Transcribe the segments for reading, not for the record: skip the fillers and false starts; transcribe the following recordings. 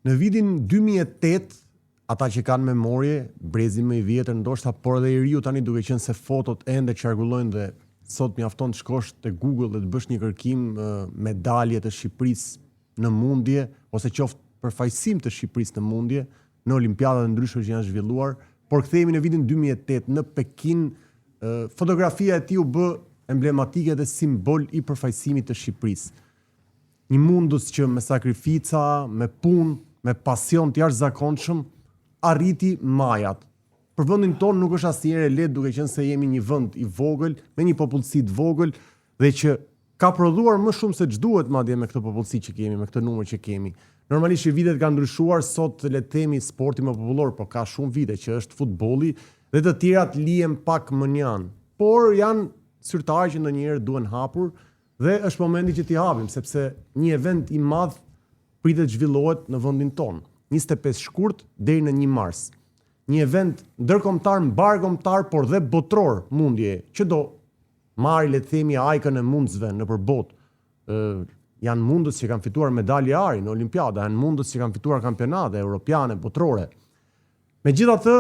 Në vitin 2008, ata që kanë memorje, brezi më i vjetër ndoshta, por edhe i riu tani duke qenë se fotot ende qarkullojnë dhe sot mjafton të shkosh te Google dhe të bësh një kërkim medalje të Shqipërisë në mundje ose qoftë përfaqësim të Shqipërisë në mundje në olimpiadat e ndryshme që janë zhvilluar, por kthehemi në vitin 2008 në Pekin, fotografia e tij u bë emblematike dhe simbol i përfaqësimit të Shqipërisë. Një mundus që me sakrifica, me punë, me pasion të jashtëzakonshëm arriti majat. Për vendin tonë nuk është asnjëherë lehtë duke qenë se jemi një vend i vogël, me një popullsi të vogël dhe që ka prodhuar më shumë se ç'duhet madje me këtë popullsi që kemi, me këtë numër që kemi. Normalisht vitet kanë ndryshuar, sot le të themi sporti më popullor, por ka shumë vite që është futbolli dhe të tjerat lihen pak më njan. Por janë zyrtarë që ndonjëherë duhen hapur dhe është momenti që t'i hapim, sepse një event i madh pritet zhvillohet në vendin tonë. 25 shkurt deri në 1 mars. Një event ndërkombëtar, mbarkombëtar, por dhe botror mundje, që do marrë le të themi ajkën e mundësve nëpër botë. Janë mundës që kanë fituar medalje ari në olimpiada, janë mundës që kanë fituar kampionate europiane, botrore. Megjithatë,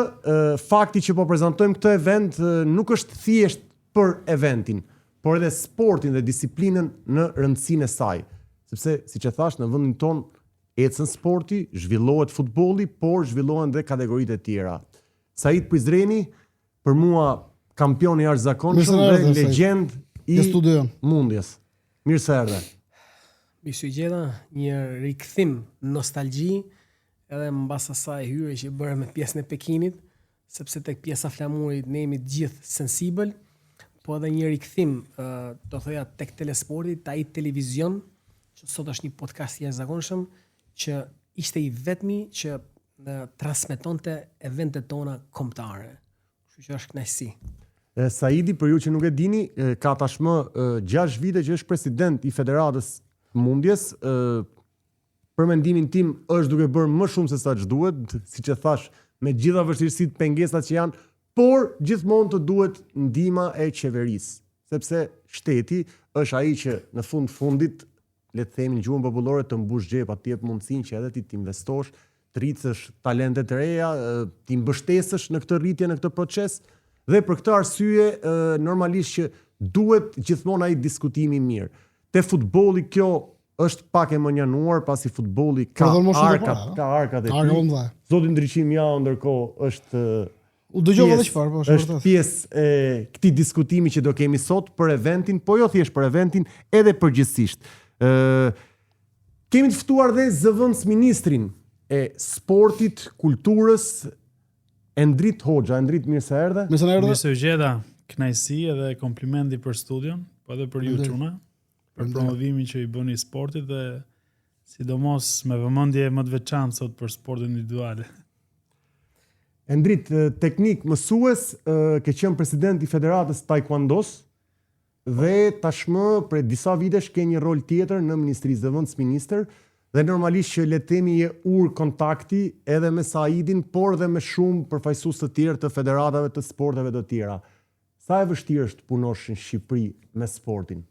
fakti që po prezantojmë këtë event nuk është thjesht për eventin, por edhe sportin dhe disiplinën në rëndësinë e saj. Sepse, siç e thash, në vendin tonë ecën sporti, zhvillohet futbolli, por zhvillohen dhe kategoritë e tjera. Said Prizreni, për mua kampion i jashtëzakonshëm dhe legjend i mundjes. Mirë se erdhe. Mirë gjeta, një rikthim nostalgji, edhe mbas asaj hyrje që bëre me pjesën e Pekinit, sepse tek pjesa flamurit ne jemi të gjithë sensibël, po edhe një rikthim, do thoya tek telesporti, ai televizion, që sot është një podcast i jashtëzakonshëm, që ishte i vetmi që transmetonte eventet tona kombëtare. Kështu që është kënaqësi. Saidi, për ju që nuk e dini, ka tashmë 6 vite që është president i Federatës Mundjes. Për mendimin tim është duke bërë më shumë se sa ç'duhet, siç e thash, me gjitha vështirësitë, pengesat që janë, por gjithmonë të duhet ndihma e qeverisë, sepse shteti është ai që në fundit le të themi në gjuhën popullore të mbush xhepat, të jep mundësinë që edhe ti të investosh, të rritësh talente të reja, të mbështesësh në këtë rritje, në këtë proces, dhe për këtë arsye normalisht që duhet gjithmonë ai diskutimi mirë. Te futbolli kjo është pak e mënjanuar, pasi futbolli ka arkat e tij. Zoti Ndriçim ja ndërkohë është është pjesë e këtij diskutimi që do kemi sot për eventin, po jo thjesht për eventin, edhe përgjithsisht. Kemi të ftuar dhe zëvendës ministrin e sportit, kulturës, Endrit Hoxha. Endrit, mirë se erdhe. Mirë se u gjeta. Kënaqësi edhe komplimenti për studion, po edhe për ju çuna, për promovimin që i bëni sportit dhe sidomos me vëmendje më të veçantë sot për sportin individual. Endrit, teknik mësues, ke qenë president i Federatës Taekwondos dhe tashmë për disa vitesh ke një rol tjetër në Ministrisë Zëvendës Ministër dhe normalisht që le të themi je kontakti edhe me Saidin, por dhe me shumë përfaqësues të tjerë të federatave të sporteve të tjera. Sa e vështirë është punosh në Shqipëri me sportin?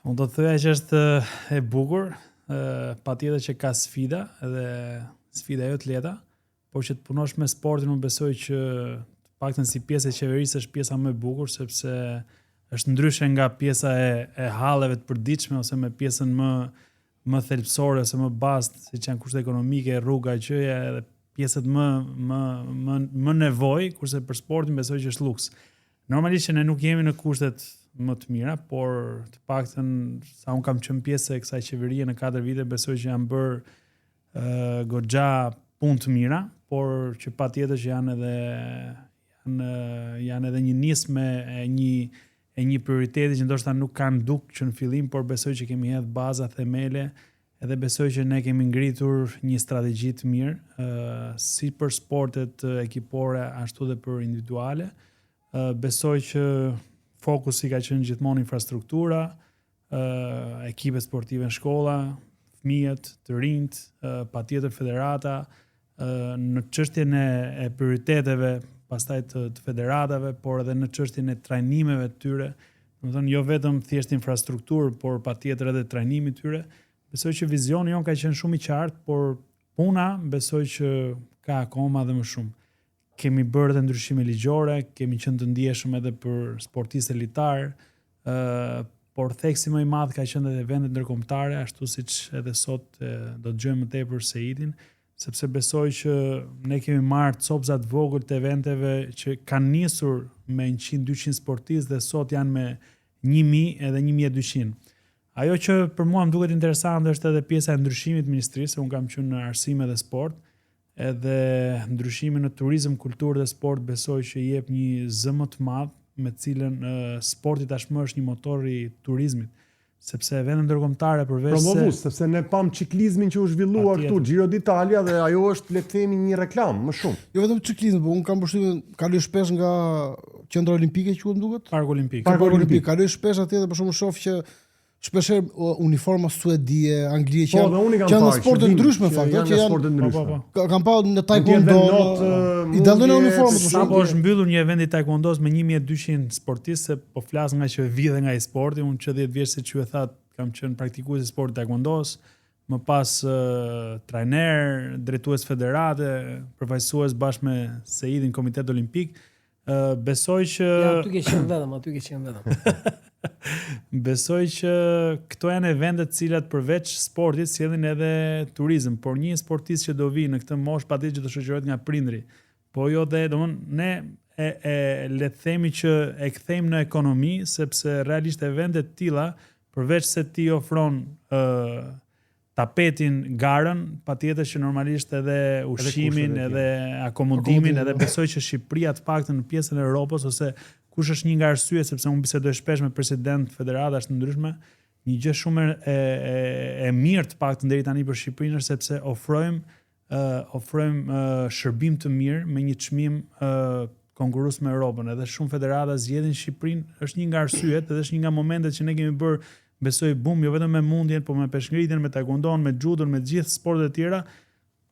Unë do të thoya që është e bukur, patjetër që ka sfida edhe sfida jo të lehta, por që të punosh me sportin unë besoj që paktën si pjesë e qeverisë është pjesa më e bukur, sepse është ndryshe nga pjesa e halleve të përditshme ose me pjesën më thelbësore ose më bazë, siç janë kushtet ekonomike, rruga, gjëja edhe pjesët më nevojë, kurse për sportin besoj që është luks. Normalisht që ne nuk jemi në kushtet më të mira, por të paktën sa un kam qenë pjesë e kësaj qeverie në 4 vite, besoj që janë bërë goxha punë të mira, por që patjetër që janë edhe një nismë e një prioriteti që ndoshta nuk kanë duk që në fillim, por besoj që kemi hedhë baza, themele, edhe besoj që ne kemi ngritur një strategji të mirë, si për sportet ekipore, ashtu dhe për individuale. Besoj që fokusi ka qenë gjithmonë infrastruktura, ekipe sportive në shkolla, fëmijët, të rinjt, patjetër federata, në çështjen e prioriteteve, pastaj të federatave, por edhe në çështjen e trajnimeve të tyre, domethënë jo vetëm thjesht infrastrukturë, por patjetër edhe trajnimi i tyre. besoj që vizioni jon ka qenë shumë i qartë, por puna besoj që ka akoma dhe më shumë. Kemi bërë dhe ndryshime ligjore, kemi qenë të ndjeshëm edhe për sportistë elitar, por theksi më i madh ka qenë edhe vendet ndërkombëtare, ashtu siç edhe sot do të dëgjojmë më tepër Seidin, sepse besoj që ne kemi marrë copza të vogël të eventeve që kanë nisur me 100-200 sportistë dhe sot janë me 1000 edhe 1200. Ajo që për mua më duket interesante është edhe pjesa e ndryshimit të ministrisë, unë kam qenë në arsime dhe sport, edhe ndryshimi në turizëm, kulturë dhe sport besoj që jep një zë më të madh me cilën sporti tashmë është një motor i turizmit, sepse vendet ndërkombëtare promovues, sepse ne pam ciklizmin që u zhvillua këtu, Giro d'Italia, dhe ajo është le të themi një reklam më shumë. Jo vetëm ciklizmi, por unë kam përshtypjen kaloj shpesh nga qendra olimpike që më duket. Park Olimpik. Park Olimpik. Kaloj shpesh atje dhe për shkak shoh që shpeshherë uniforma suedie, anglie që janë në sporte ndryshme fakt, që janë kanë pa në taekwondo, i dallojnë uniformat. Sapo është mbyllur një event i taekwondos me 1200 sportistë, se po flas nga që vjedhe nga e-sporti, unë që 10 vjeç siç ju e thatë kam qenë praktikues i sportit taekwondos, më pas trajner, drejtues federate, përfaqësues bashkë me Seidin Komitet Olimpik. Besoj që aty ke qenë vetëm. Besoj që këto janë eventet cilat përveç sportit sjellin edhe turizëm, por një sportist që do vi në këtë moshë patjetër që të shoqërohet nga prindri. Po jo dhe domthonë ne le të themi që e kthejmë në ekonomi, sepse realisht eventet të tilla përveç se ti ofron tapetin, garën, patjetër që normalisht edhe ushqimin, edhe akomodimin, edhe besoj që Shqipëria të paktën në pjesën e Europës ose kush është një nga arsyet, sepse unë bisedoj shpesh me president federatash të ndryshme, një gjë shumë e mirë të paktën deri tani për Shqipërinë është sepse ofrojmë shërbim të mirë me një çmim konkurrues me Europën. Edhe shumë federata zgjedhin Shqipërinë, është një nga arsyet, edhe është një nga momentet që ne kemi bërë besoj bum, jo vetëm me mundjen, por me peshngritjen, me taekwondon, me judon, me gjithë sportet e tjera.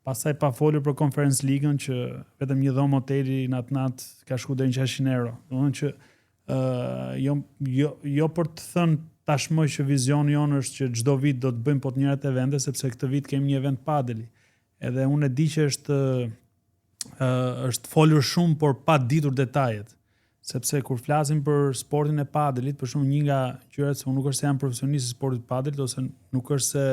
Pastaj pa folur për Conference League-ën që vetëm një dhomë hoteli nat ka shku deri në 600 euro. Domethënë që jo për të thënë tashmë që vizioni jonë është që çdo vit do të bëjmë po të njëjtat evente, sepse këtë vit kemi një event padeli. Edhe unë e di që është folur shumë por pa ditur detajet. Sepse kur flasim për sportin e padelit, për shumë një nga gjërat se unë nuk është se jam profesionist i sportit padelit ose nuk është se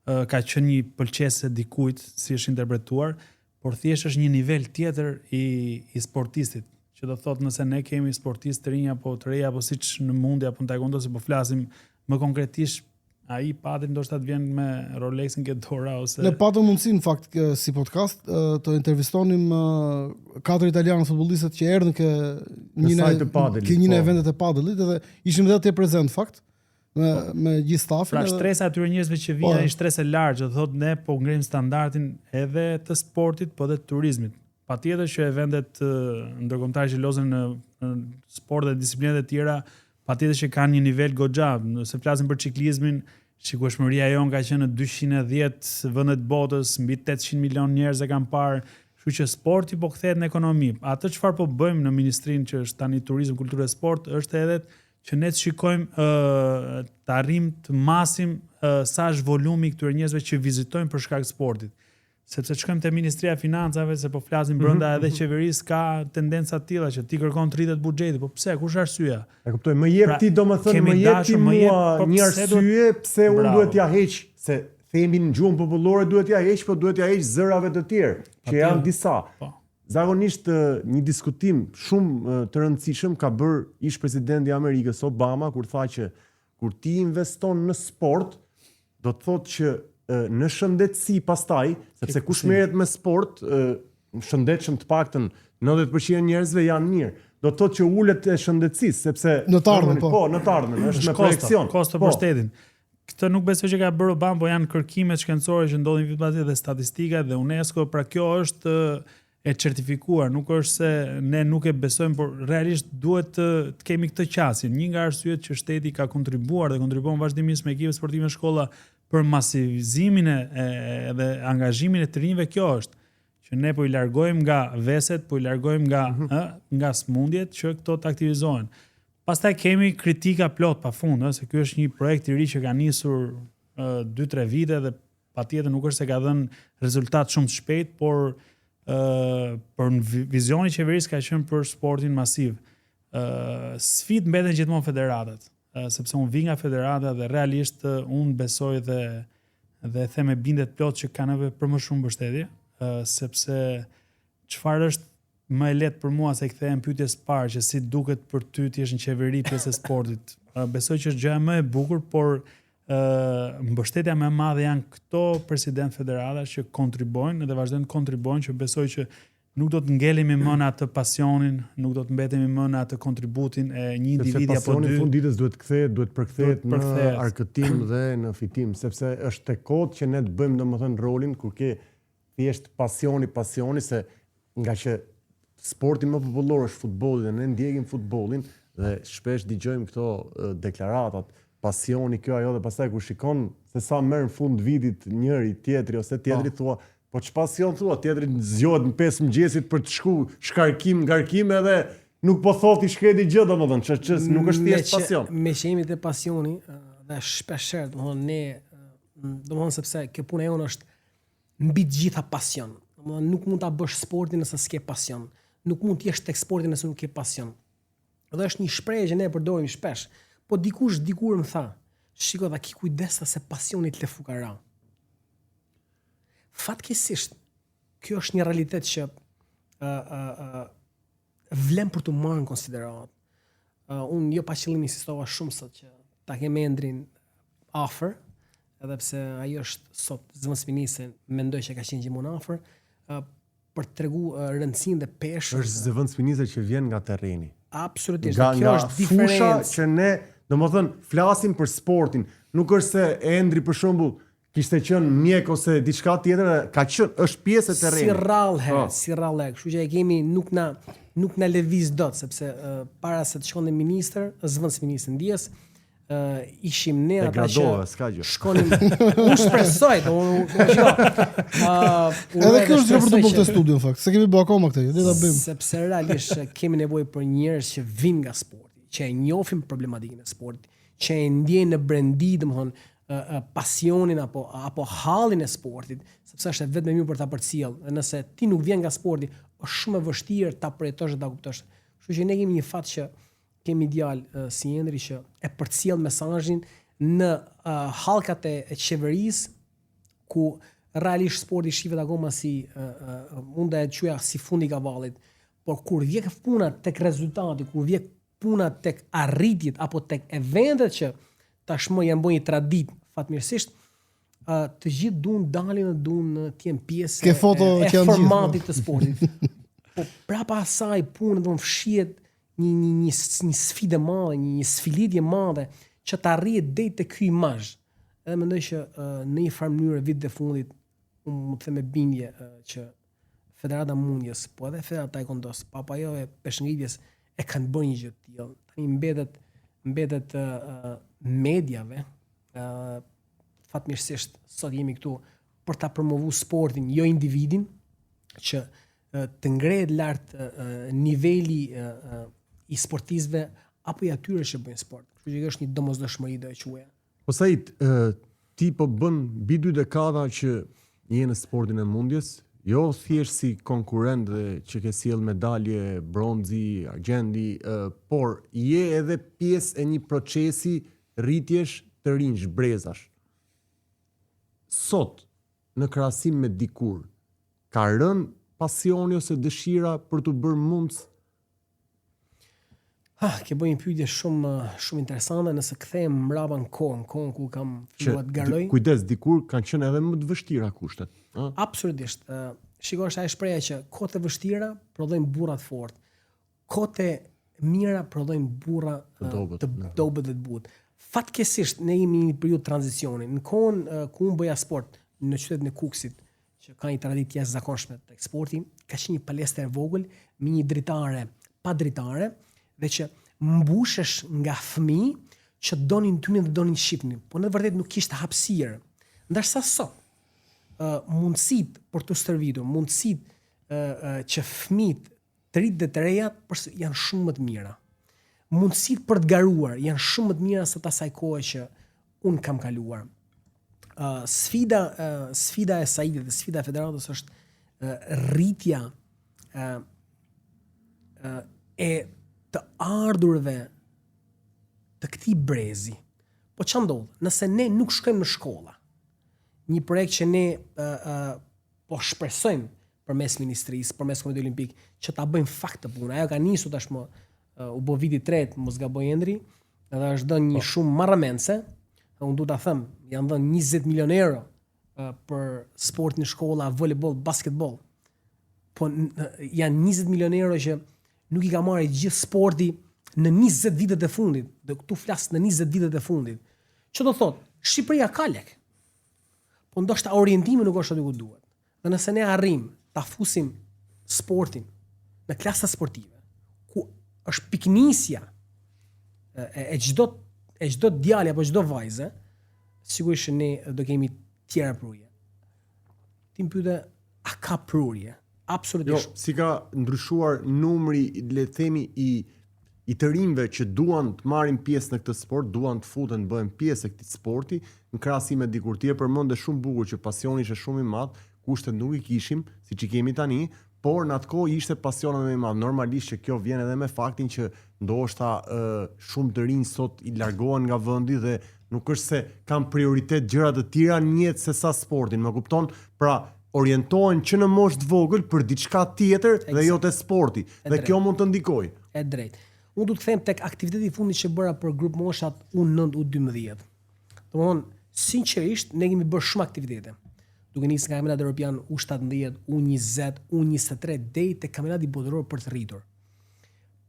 ka qenë një pëlqesë dikujt si është interpretuar, por thjesht është një nivel tjetër i sportistit, që do thotë nëse ne kemi sportistë të rinj apo të reja apo siç në mundi apo në taekwondo se po flasim më konkretisht, ai padel ndoshta të vjen me Rolexin ke dora ose ne patëm mundësi në fakt si podcast të intervistonim 4 italianë futbollistët që erdhën ke një në eventet e padelit edhe ishim dhe atje prezent fakt. Me gjithë stafin. Pra shtresa atyre njerëzve që vijnë është stres e lartë, do thotë ne po ngrim standardin edhe të sportit, po edhe të turizmit. Patjetër që eventet ndërkombëtare që lozen në sport dhe disiplinat e tjera, patjetër që kanë një nivel goxha. Nëse flasim për ciklizmin, shikueshmëria jon ka qenë në 210 vende të botës, mbi 800 milion njerëz e kanë parë. Kështu që sporti po kthehet në ekonomi. Atë çfarë po bëjmë në ministrinë që është tani turizëm, kulturë dhe sport, është edhe që ne të shikojmë të arrim të masim sa është volumi këtyre njerëzve që vizitojnë për shkak të sportit. Sepse shkojmë te Ministria e Financave, se po flasim brenda edhe qeverisë ka tendenca të tilla që ti kërkon të rritet buxheti, po pse? Kush arsyeja? E kuptoj, më jep ti domethënë më jep ti mua një arsye pse unë duhet t'ja heq, se themi në gjuhën popullore duhet t'ja heq, po duhet t'ja heq zërave të tjerë, që janë disa. Zakonisht një diskutim shumë të rëndësishëm ka bërë ish presidenti i Amerikës Obama kur tha që kur ti investon në sport, do të thotë që në shëndetësi pastaj, sepse kush merret me sport, shëndetshëm të paktën 90% e njerëzve janë mirë. Do të thotë që ulet e shëndetësisë, sepse në të ardhmen në të ardhmen është me projekcion. Kosto për shtetin. Këtë nuk besoj që ka bërë Obama, po janë kërkimet shkencore që ndodhin vit pas viti dhe statistika dhe UNESCO, pra kjo është e certifikuar, nuk është se ne nuk e besojmë, por realisht duhet të kemi këtë qasje. Një nga arsyet që shteti ka kontribuar dhe kontribuon vazhdimisht me ekipe sportive në shkolla për masivizimin dhe angazhimin e të rinjve, kjo është që ne po i largojmë nga veset, po i largojmë nga smundjet që këto të aktivizohen. Pastaj kemi kritika plot pafund, se ky është një projekt i ri që ka nisur 2-3 vite dhe patjetër nuk është se ka dhënë rezultat shumë të shpejt, por për vizioni i qeverisë ka qenë për sportin masiv. Sfidë mbeten gjithmonë federatat, sepse unë vi nga federata dhe realisht unë besoj dhe them me bindet plot që ka nevojë për më shumë mbështetje, sepse çfarë është më e lehtë për mua se i kthehem pyetjes parë që si duket për ty të jesh në qeveri pjesë e sportit. Besoj që është gjëja më e bukur, por mbështetja më e madhe janë këto president federata që kontribojnë dhe vazhdojnë të kontribojnë, që besoj që nuk do të ngelemi më në atë pasionin, nuk do të mbetemi më në atë kontributin e një individi apo dy. Sepse pasioni fund ditës duhet përkthehet në arkëtim dhe në fitim, sepse është tek kohët që ne të bëjmë domethënë rolin kur ke thjesht pasioni, se nga që sporti më popullor është futbolli dhe ne ndjekim futbollin dhe shpesh dëgjojmë këto deklaratat, pasioni kjo ajo, dhe pastaj kur shikon se sa merr në fund vitit njëri, tjetri ose tjetri thua, po që pasion thua, tjetri zgjohet në 5 mëngjesit për të shku shkarkim, ngarkim edhe nuk po thot i shkreti gjë, domethënë, që nuk është thjesht pasion. Me që jemi te pasioni dhe shpeshherë, domethënë sepse kjo puna jonë është mbi të gjitha pasion. Domethënë nuk mund ta bësh sportin nëse s'ke pasion. Nuk mund të jesh tek sporti nëse nuk ke pasion. Dhe është një shprehje që ne e përdorim shpesh, po dikur më tha, shiko ta ki kujdes se pasioni të le fukara. Fatkeqësisht, kjo është një realitet që vlen për të marrë në konsiderat. Unë jo pa qëllim insistova shumë sot që ta kem Endrin afër, edhe pse ai është sot zëvendësministër, mendoj që ka qenë gjithmonë afër, për të treguar rëndësinë dhe peshën. Është zëvendësministër që vjen nga terreni. Absolutisht. Kjo është diferencë. Fusha që ne, domethënë, flasim për sportin. Nuk është se Endri për shembull kishte qenë mjek ose diçka tjetër, është pjesë e terrenit. Si rrallë. Kështu që e kemi nuk na lëviz dot, sepse para se të shkonte ministër, zëvendësministër ndjes, ishim ne ata që shkonim. Unë shpresoj, edhe kjo është për të bërë këtë studio në fakt. Se kemi bërë akoma këtë, le ta bëjmë. Sepse realisht kemi nevojë për njerëz që vinë nga sporti, që e njohin problematikën e sportit, që e ndjejnë në brendi, domethënë pasionin apo hallin e sportit, sepse është vetëm mirë për ta përcjell. Nëse ti nuk vjen nga sporti, është shumë e vështirë ta përjetosh dhe ta kuptosh. Kështu që ne kemi një fat që kemi djalë si Endri që e përcjell mesazhin në hallkat e qeverisë, ku realisht sporti shihet akoma si mund ta quaja si fundi i kavallit, por kur vjen puna tek rezultati, kur vjen puna tek arritjet apo tek eventet që tashmë janë bërë një tradit, fatmirësisht, të gjithë duan dalin dhe duan të jenë pjesë e formatit të sportit. Po prapa asaj punë do të fshihet një sfidë e madhe, një sfilitje e madhe që të arrihet deri te ky imazh. Edhe mendoj që në një farë mënyrë vitet e fundit unë më them me bindje që Federata Mundjes, po edhe Federata Taekwondos, apo ajo e peshngritjes e kanë bërë një gjë të tillë. Tani mbetet mediave, fatmirësisht sot jemi këtu për ta promovuar sportin, jo individin, që të ngrehet lart niveli i sportistëve apo i atyre që bëjnë sport. Kështu që është një domosdoshmëri do e quaja. Po Said, ti po bën mbi 2 dekada që je në sportin e mundjes, jo thjesht si konkurrent dhe që ke sjell medalje bronzi, argjendi, por je edhe pjesë e një procesi rritjesh të rinj, brezash. Sot, në krahasim me dikur, ka rënë pasioni ose dëshira për të bërë mundës? Ke bëjë një pyetje shumë interesante, nëse kthehem mbrapa në kohën ku kam filluar të garoj. Kujdes, dikur kanë qenë edhe më të vështira kushtet. Absolutisht. Shikosh, ai shpreha që kohët e vështira prodhojnë burra të fortë. Kohët e mira prodhojnë burra të dobët dhe të butë. Fatkeqësisht ne jemi në një periudhë tranzicioni. Në kohën ku unë bëja sport në qytetin e Kukësit, që ka një traditë jashtëzakonshme tek sporti, ka qenë një palestër e vogël me një dritare pa dritare, dhe që mbushesh nga fëmijë që donin tynin dhe donin shqipnin, po në vërtet nuk kishte hapësirë. Ndërsa sot mundësit për të stërvitur, mundësit që fëmijët të rit dhe të reja janë shumë më të mira. Mundësit për të garuar janë shumë më të mira se të asaj kohë që unë kam kaluar. sfida e Saidit dhe sfida e federatës është rritja e të ardhurve të këtij brezi. Po ç'a ndodh? Nëse ne nuk shkojmë në shkolla, një projekt që ne po shpresojmë përmes ministrisë, përmes Komiteti Olimpik, që ta bëjmë fakt të punë. Ajo ka nisur tashmë, u bë viti i tretë, mos gaboj Endri, edhe është dhënë një shumë marrëmendse. Unë duhet ta them, janë dhënë 20 milionë euro për sportin në shkolla, volejboll, basketbol. Po janë 20 milionë euro që nuk i ka marrë gjithë sporti në 20 vitet e fundit. Dhe këtu flas në 20 vitet e fundit. Ço do thotë? Shqipëria ka lek. Po ndoshta orientimi nuk është aty ku duhet. Dhe nëse ne arrim ta fusim sportin në klasa sportive, ku është piknisja e çdo djalë apo çdo vajze, sigurisht ne do kemi tjera prurje. Ti më pyete, a ka prurje? Absolutisht. Jo, si ka ndryshuar numri, le të themi, i të rinjve që duan të marrin pjesë në këtë sport, duan të futen, bëhen pjesë e këtij sporti, në krahasim me dikur ti e përmendë shumë bukur që pasioni ishte shumë i madh, kushtet nuk i kishim, siç i kemi tani, por në atë kohë ishte pasioni më i madh. Normalisht që kjo vjen edhe me faktin që ndoshta shumë të rinj sot i largohen nga vendi dhe nuk është se kanë prioritet gjëra të tjera në jetë se sa sportin, më kupton? Pra orientohen që në moshë të vogël për diçka tjetër dhe jo te sporti. Dhe kjo mund të ndikojë. E drejtë. Unë du të them tek aktiviteti i fundit që bëra për grup moshat U9, U12. Domthonë, sinqerisht ne kemi bërë shumë aktivitete. Duke nisë nga kampionati evropian U17, U20, U23 deri te kampionati botëror për të rritur.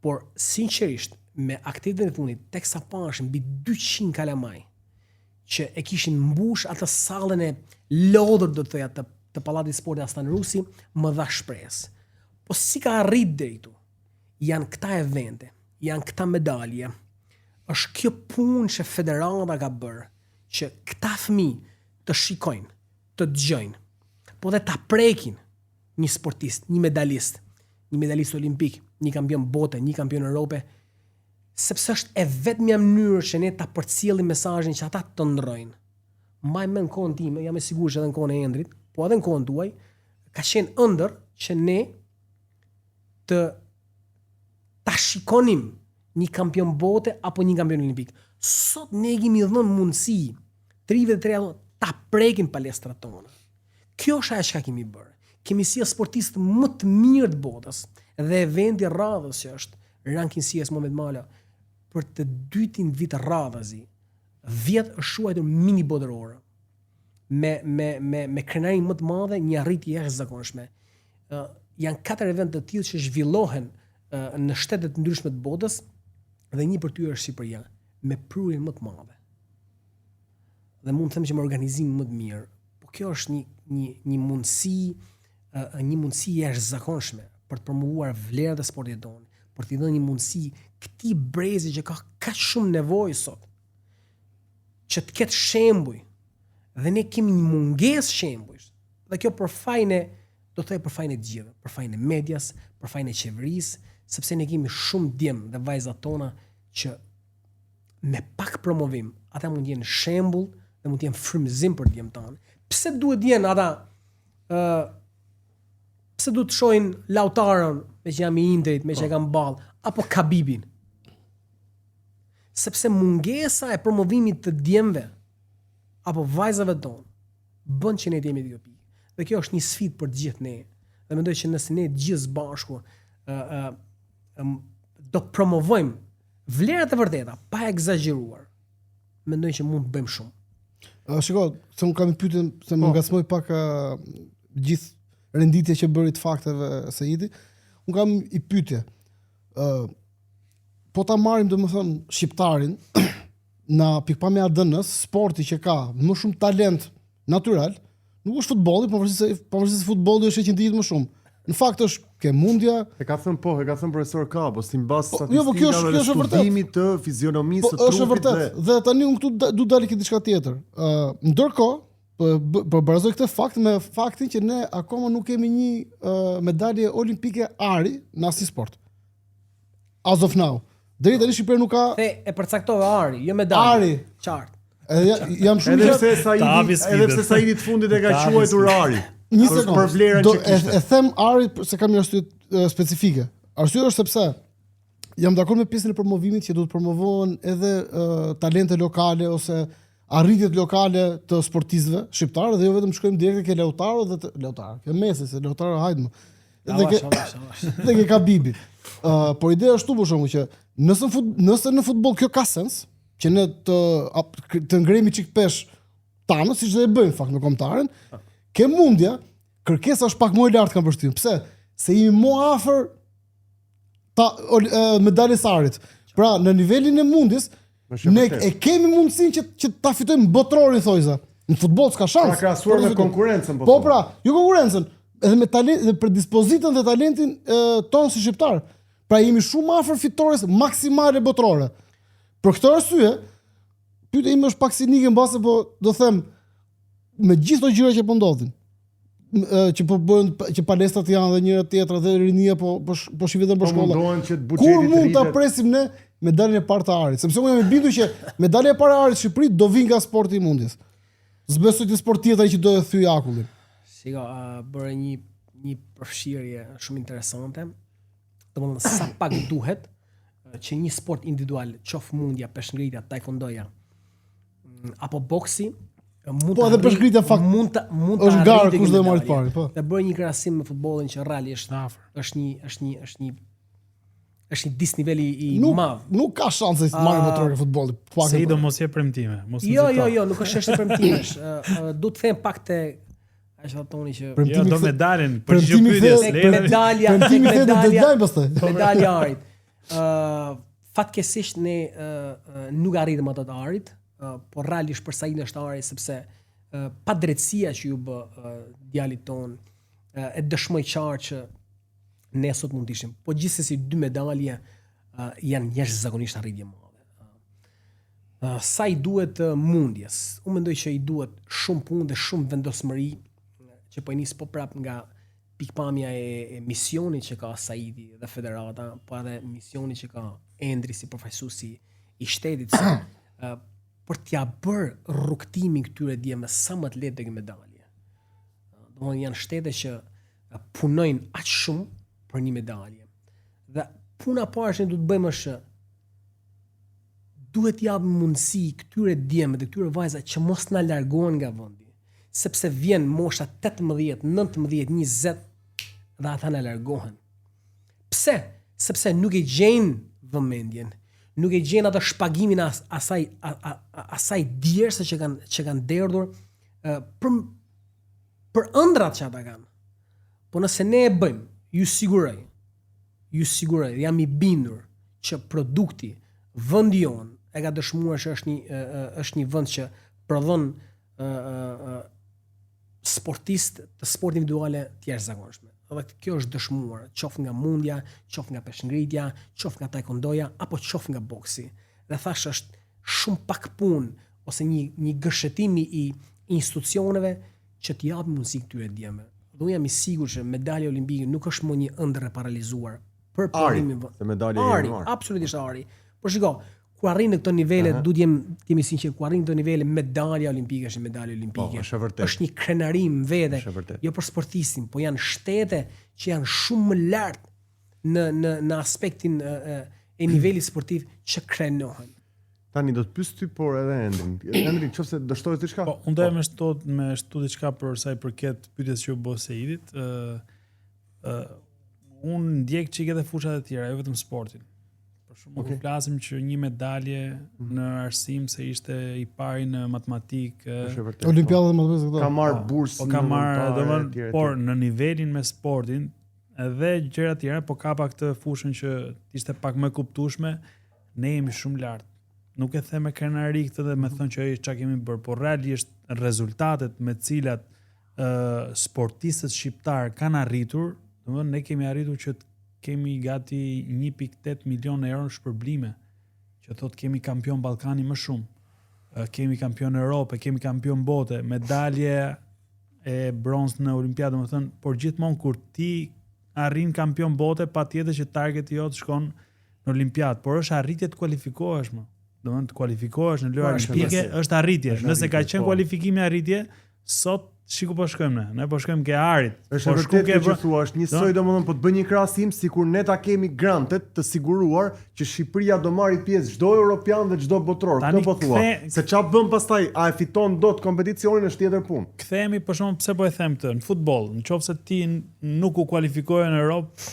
Por sinqerisht, me aktivitetin e fundit, teksa pashim mbi 200 kalamaj që e kishin mbush atë sallën e lodhur, do të thoya, të Pallatit Sportit Aslan Rusi, më dha shpresë. Po si ka arrit deri këtu? Janë këta evente, janë këta medalje. Është kjo punë që federata ka bërë, që këta fëmijë të shikojnë, të dëgjojnë, po dhe ta prekin një sportist, një medalist olimpik, një kampion bote, një kampion Europe, sepse është e vetmja mënyrë që ne ta përcjellim mesazhin që ata të ndrojnë. Mbaj mend kohën time, jam e sigurt që edhe në kohën e Endrit, po edhe në kohën tuaj, ka qenë ëndër që ne ta shikonim një kampion bote apo një kampion olimpik. Sot ne kemi dhënë mundësi 33 ta prekin palestrat tona. Kjo është ajo që kemi bërë. Kemi sjell sportistë më të mirë të botës dhe eventi radhës që është Ranking CS Mohamed Mala për të dytin vit radhazi, vjet është shuajtur mini botërore. Me krenarin më të madhe, një arritje jashtëzakonshme. Janë 4 evente të tillë që zhvillohen në shtete të ndryshme të botës dhe një për ty është Shqipëria, me prurjen më të madhe. Dhe mund të them që me organizim më të mirë. Po kjo është një mundësi jashtëzakonshme për të promovuar vlerat e sportit tonë, për t'i dhënë një mundësi këtij brezi që ka kaq shumë nevojë sot, që të ketë shembuj. Dhe ne kemi një mungesë shembujsh. Dhe kjo për fajin e, do të thoj për fajin e gjithë, për fajin e medias, për fajin e qeverisë, sepse ne kemi shumë djemë dhe vajzat tona që me pak promovim, ata mund të jenë shembull dhe mund të jenë frymëzim për djemë tanë. Pse duhet jenë ata pse duhet të shohin Lautaron, me që jam i Indrit, me që e kam ball, apo Khabibin? Sepse mungesa e promovimit të djemve apo vajzave tonë bën që ne të jemi dy pikë. Dhe kjo është një sfidë për të gjithë ne. Dhe mendoj që nëse ne të gjithë së bashku do promovojmë vlerat e vërteta pa egzageruar, mendoj që mund të bëjmë shumë. Shiko, se unë kam i pyetën, se më ngacmoj pak gjithë renditje që bëri të fakteve Saidi, unë kam i pyetje. Po ta marrim domethënë shqiptarin në pikpamja e ADN-s, sporti që ka më shumë talent natyral, nuk është futbolli, pavarësisht se futbolli është e që ndihet më shumë. Në fakt është ke mundja. E ka thënë profesor Kabo, si mbas statistikave dhe studimit të fizionomisë së trupit. Është vërtet. Dhe tani unë këtu du dalë këtë diçka tjetër. Ndërkohë, për barazoj këtë fakt me faktin që ne akoma nuk kemi një medalje olimpike ari në asnjë sport. As of now. Deri tani Shqipëria nuk ka. E përcaktove ari, jo medalje. Ari. Qartë. Jam shumë edhe pse Saidi të fundit e ka quajtur Ari. Një sekond. Për vlerën që kishte. E them Ari se kam një arsye specifike. Arsyeja është sepse jam dakord me pjesën e promovimit që duhet promovohen edhe talente lokale ose arritjet lokale të sportistëve shqiptarë dhe jo vetëm shkojmë direkt ke Lautaro dhe Lautaro, ke Messi, se Lautaro hajde më. Dhe ke Kabibi. Por ideja është për shembull që nëse në futboll kjo ka sens, që ne të ngremi çik pesh tanë, siç do e bëjmë fakt në kombëtaren, ke mundja, kërkesa është pak më e lartë kam përshtypjen. Pse? Se jemi më afër medaljes Arit. Pra, në nivelin e mundjes, ne e kemi mundësinë që ta fitojmë botrorin thojza. Në futboll s'ka shans. Pra krahasuar me konkurrencën, po pra, jo konkurrencën, edhe me talent dhe predispozitën dhe talentin tonë si shqiptar. Pra jemi shumë afër fitores maksimale botrore. Për këtë arsye, pyetja ime është pak sinike mbase, po do them me gjithë ato gjëra që po ndodhin, që po bëhen, që palestrat janë dhe njëra tjetra dhe rinia po shifetën për shkolla. Kur mund ta presim ne medaljen e parë të Arit? Sepse unë jam i bindur që medalja e parë e Arit në Shqipëri do vinë nga sporti i mundjes. S'besoj të sport tjetër që do e thyej akullin. Shiko, bëre një përfshirje shumë interesante. Domethënë sa pak duhet që një sport individual, qof mundja, peshngritja, taekwondoja apo boksi, po edhe peshngritja fakt mund të është garë kush do të marrë parë, po. Dhe bëj një krahasim me futbollin që reali është një disniveli i madh. Nuk ka shanse të marrë motorë futbolli. Se i do mos je premtime, Jo, nuk është çështje premtimesh. Du të them pak te është thoni që do medaljen, për çdo pyetje, medalja Arit. Fatkesisht ne nuk arritëm ato të Arit, por realisht për Saidin është Ari sepse pa drejtësia që ju bë djalit ton e dëshmoj qartë që ne sot mund të ishim. Po gjithsesi dy medalje janë jashtëzakonisht arritje e madhe. Sa i duhet mundjes? Unë mendoj që i duhet shumë punë dhe shumë vendosmëri që po i nis po prap nga pikpamja e misionit që ka Saidi dhe federata, po edhe misioni që ka Endri si përfaqësuesi i shtetit për t'ja bërë rrugtimin këtyre djemve sa më të lehtë tek medalje. Domethënë janë shtete që punojnë aq shumë për një medalje. Dhe puna e parë që duhet të bëjmë është duhet t'japim mundësi këtyre djemve dhe këtyre vajzave që mos na largohen nga vendi. Sepse vjen mosha 18, 19, 20 dhe ata na largohen. Pse? Sepse nuk e gjejnë vëmendjen, nuk e gjejnë atë shpagimin asaj djersë që kanë derdhur për ëndrat që ata kanë. Po nëse ne e bëjmë, ju siguroj, jam i bindur që produkti vendi jon e ka dëshmuar që është një vend që prodhon sportistë të sport individuale të jashtëzakonshme. Dhe kjo është dëshmuar, qof nga mundja, qof nga peshngritja, qof nga taekwondoja, apo qof nga boksi. Dhe thash është shumë pak punë ose një gëshetimi i institucioneve që t'i japin mundësi këtyre djemve. Dhe unë jam i sigurt që medalja olimpike nuk është më një ëndër e paralizuar për prodhimin. Ari, absolutisht Ari. Por shiko, kur arrin në këto nivele, duhet jemi sinqert, kur arrin në këto nivele, medalja olimpike është medalja olimpike. Është një krenarim vete, jo për sportistin, po janë shtete që janë shumë më lart në aspektin e nivelit sportiv që krenohen. Tani do të pyes ty por edhe Endrin. Endrin, nëse dështohet diçka? Po, unë do me shtu diçka për sa i përket pyetjes që u bë Seidit. Unë ndjek çike edhe fushat e tjera, jo vetëm sportin. Kur flasim që një medalje në arsim se ishte i pari në matematikë, Olimpiadë dhe matematikë, ka marrë bursë, ka marrë, por në nivelin me sportin edhe gjëra të tjera, po ka pak të fushën që ishte pak më kuptueshme, ne jemi shumë lart. Nuk e them me krenari këtë dhe me thënë që çka kemi bërë, por realisht rezultatet me të cilat sportistët shqiptar kanë arritur, domethënë ne kemi arritur që kemi gati 1.8 milion euro në shpërblime, që thot kemi kampion Ballkani më shumë, kemi kampion Europë, kemi kampion bote, medalje e bronzë në Olimpiadë, domethënë, por gjithmonë kur ti arrin kampion bote, patjetër që targeti jot shkon në Olimpiadë, por është arritje të kualifikohesh më. domethënë të kualifikohesh në lojë olimpike është arritje. Nëse ka qenë kualifikimi arritje, sot shiku po shkojmë ne po shkojmë ke arit. Është vërtet që thua, është njësoj domethënë po të bëj një krahasim sikur ne ta kemi grantet të siguruar që Shqipëria do marrë pjesë çdo europian dhe çdo botror. Këtë po thua. Se çfarë bën pastaj, a e fiton dot kompeticionin është tjetër punë. Kthehemi për shkak pse po e them këtë, në futboll, nëse ti nuk u kualifikoje në Europë,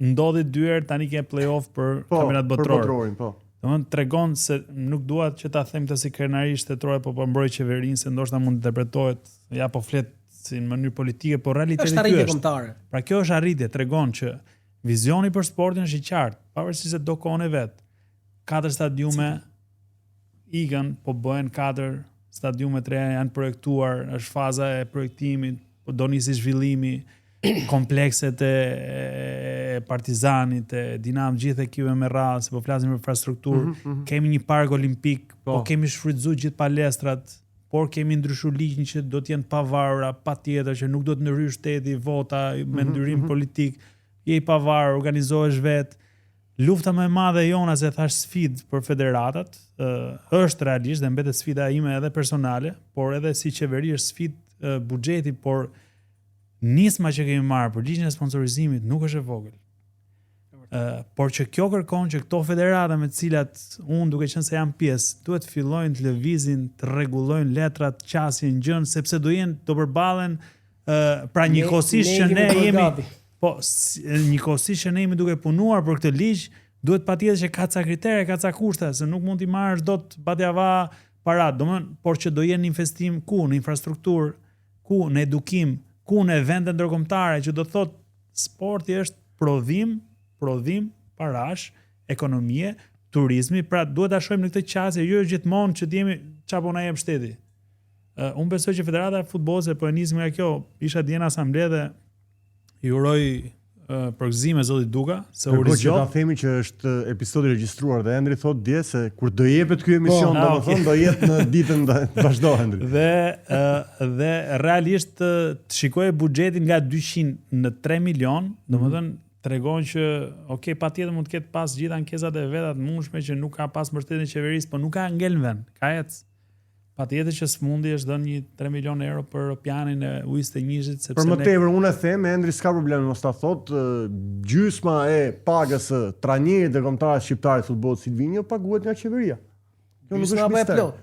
ndodhi dy herë tani ke play-off për kampionat botror. Për botrorin, po. Domethënë tregon se nuk dua që ta them këtë si krenari shtetërore, po mbroj qeverinë se ndoshta mund të interpretohet ja po flet si në mënyrë politike, por realiteti është arritje kombëtare. Pra kjo është arritje, tregon që vizioni për sportin është i qartë, pavarësisht se do kohën e vet. 4 stadiume ikën, po bëhen 4 stadiume të reja janë projektuar, është faza e projektimit, po do nisi zhvillimi, komplekset e Partizanit, e Dinamo, gjithë ekipe me radhë, se po flasim për infrastrukturë, kemi një park olimpik, po kemi shfrytzuar gjithë palestrat, por kemi ndryshuar ligjin që do të jenë pavarura, patjetër që nuk do të ndryshojë shteti vota me ndyrim politik, je i pavarur, organizohesh vet. Lufta më e madhe jona, se thash sfidë për federatat, është realisht dhe mbetet sfida ime edhe personale, por edhe si qeveri është sfidë buxheti, por nisma që kemi marrë për ligjin e sponsorizimit nuk është e vogël. Por që kjo kërkon që këto federata me të cilat unë duke qenë se jam pjesë, duhet fillojnë të lëvizin, të rregullojnë letrat, qasjen, gjën, sepse do përballen pra njëkohësisht që ne jemi njëkohësisht që ne jemi duke punuar për këtë ligj, duhet patjetër që ka ca kritere, ka ca kushte, se nuk mund t'i marrësh dot badjava parat, domethënë, por që do jenë investim ku në infrastrukturë, ku në edukim, ku në evente ndërkombëtare, që do thotë sporti është prodhim parash, ekonomie, turizmi, pra duhet ta shohim në këtë qasje, jo gjithmonë që t'jemi çapo na jep shteti. Unë besoj që Federata e Futbollit, se po e nisëm nga kjo, isha dje në asamblee dhe i uroj përgëzime zotit Duka, se u rizgjot. Ta themi që është episodi regjistruar dhe Endri thot dje se kur do jepet ky emision, domethënë do jetë në ditën vazhdo Endri. Dhe realisht të shikoj buxhetin nga 200 në 3 milion, domethënë tregon që patjetër mund të ketë pas gjithë ankesat e veta të mundshme që nuk ka pas mbështetjen e qeverisë, po nuk ka ngel në vend. Ka ec. Patjetër që smundi është dhënë një 3 milion euro për pianin e ujit të Njizhit, sepse për më tepër unë e them, Endri s'ka problem mos ta thot, gjysma e pagës së trajnerit dhe kombëtarit shqiptar të futbollit Silvinio paguhet nga qeveria. Kjo nuk është mister.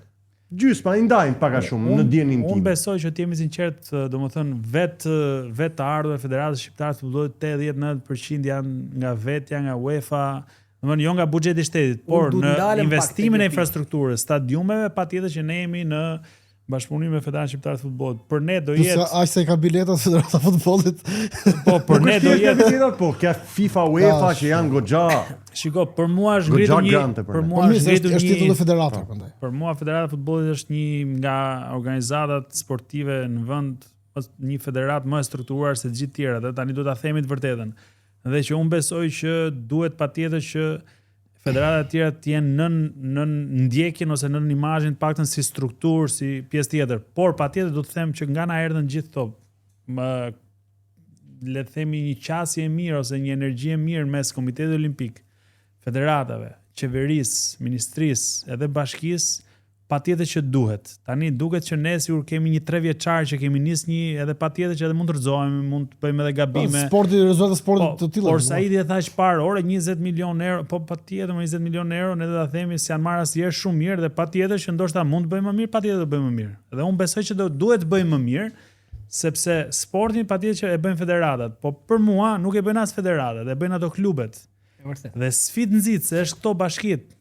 Gjysma i ndajnë pak a shumë në dijenin tim. Unë besoj që të jemi sinqert, domethënë vetë të ardhur e Federatës Shqiptare të Futbollit 80-90% janë nga vetja, nga UEFA, domethënë jo nga buxheti i shtetit, por në investimin e infrastrukturës, stadiumeve, patjetër që ne jemi në bashkëpunim me Federatën Shqiptare të Futbollit. Për ne do jetë aq se ka bileta Federata e Futbollit. Po, për ne do jetë po, ka FIFA, UEFA që janë goxha. Shiko, për mua është ngritur është titulli federator prandaj. Për mua Federata e Futbollit është një nga organizatat sportive në vend, një federat më e strukturuar se të gjithë tjerat, dhe tani do ta themi të vërtetën. Dhe që unë besoj që duhet patjetër që federatat e tjera të jenë nën ndjekjen ose nën imazhin të paktën si strukturë, si pjesë tjetër. Por patjetër do të them që nga na erdhën gjithë këto, le të themi një qasje e mirë ose një energji e mirë mes Komitetit Olimpik, federatave, qeverisë, ministrisë edhe bashkisë, patjetër që duhet. Tani duket që ne sigur kemi një 3 vjeçar që kemi nis një, edhe patjetër që edhe mund të rrezohemi, mund të bëjmë edhe gabime. Rezultate sportit të tilla. Por Saidi e thash parë, 20 milion euro, po patjetër më 20 milion euro ne do ta themi se janë marrë asnjëherë shumë mirë dhe patjetër që ndoshta mund të bëjmë më mirë, patjetër do bëjmë më mirë. Dhe unë besoj që duhet të bëjmë më mirë, sepse sportin patjetër që e bëjnë federatat, po për mua nuk e bëjnë as federatat, e bëjnë ato klubet. Dhe sfidë nxitse është këto bashkitë.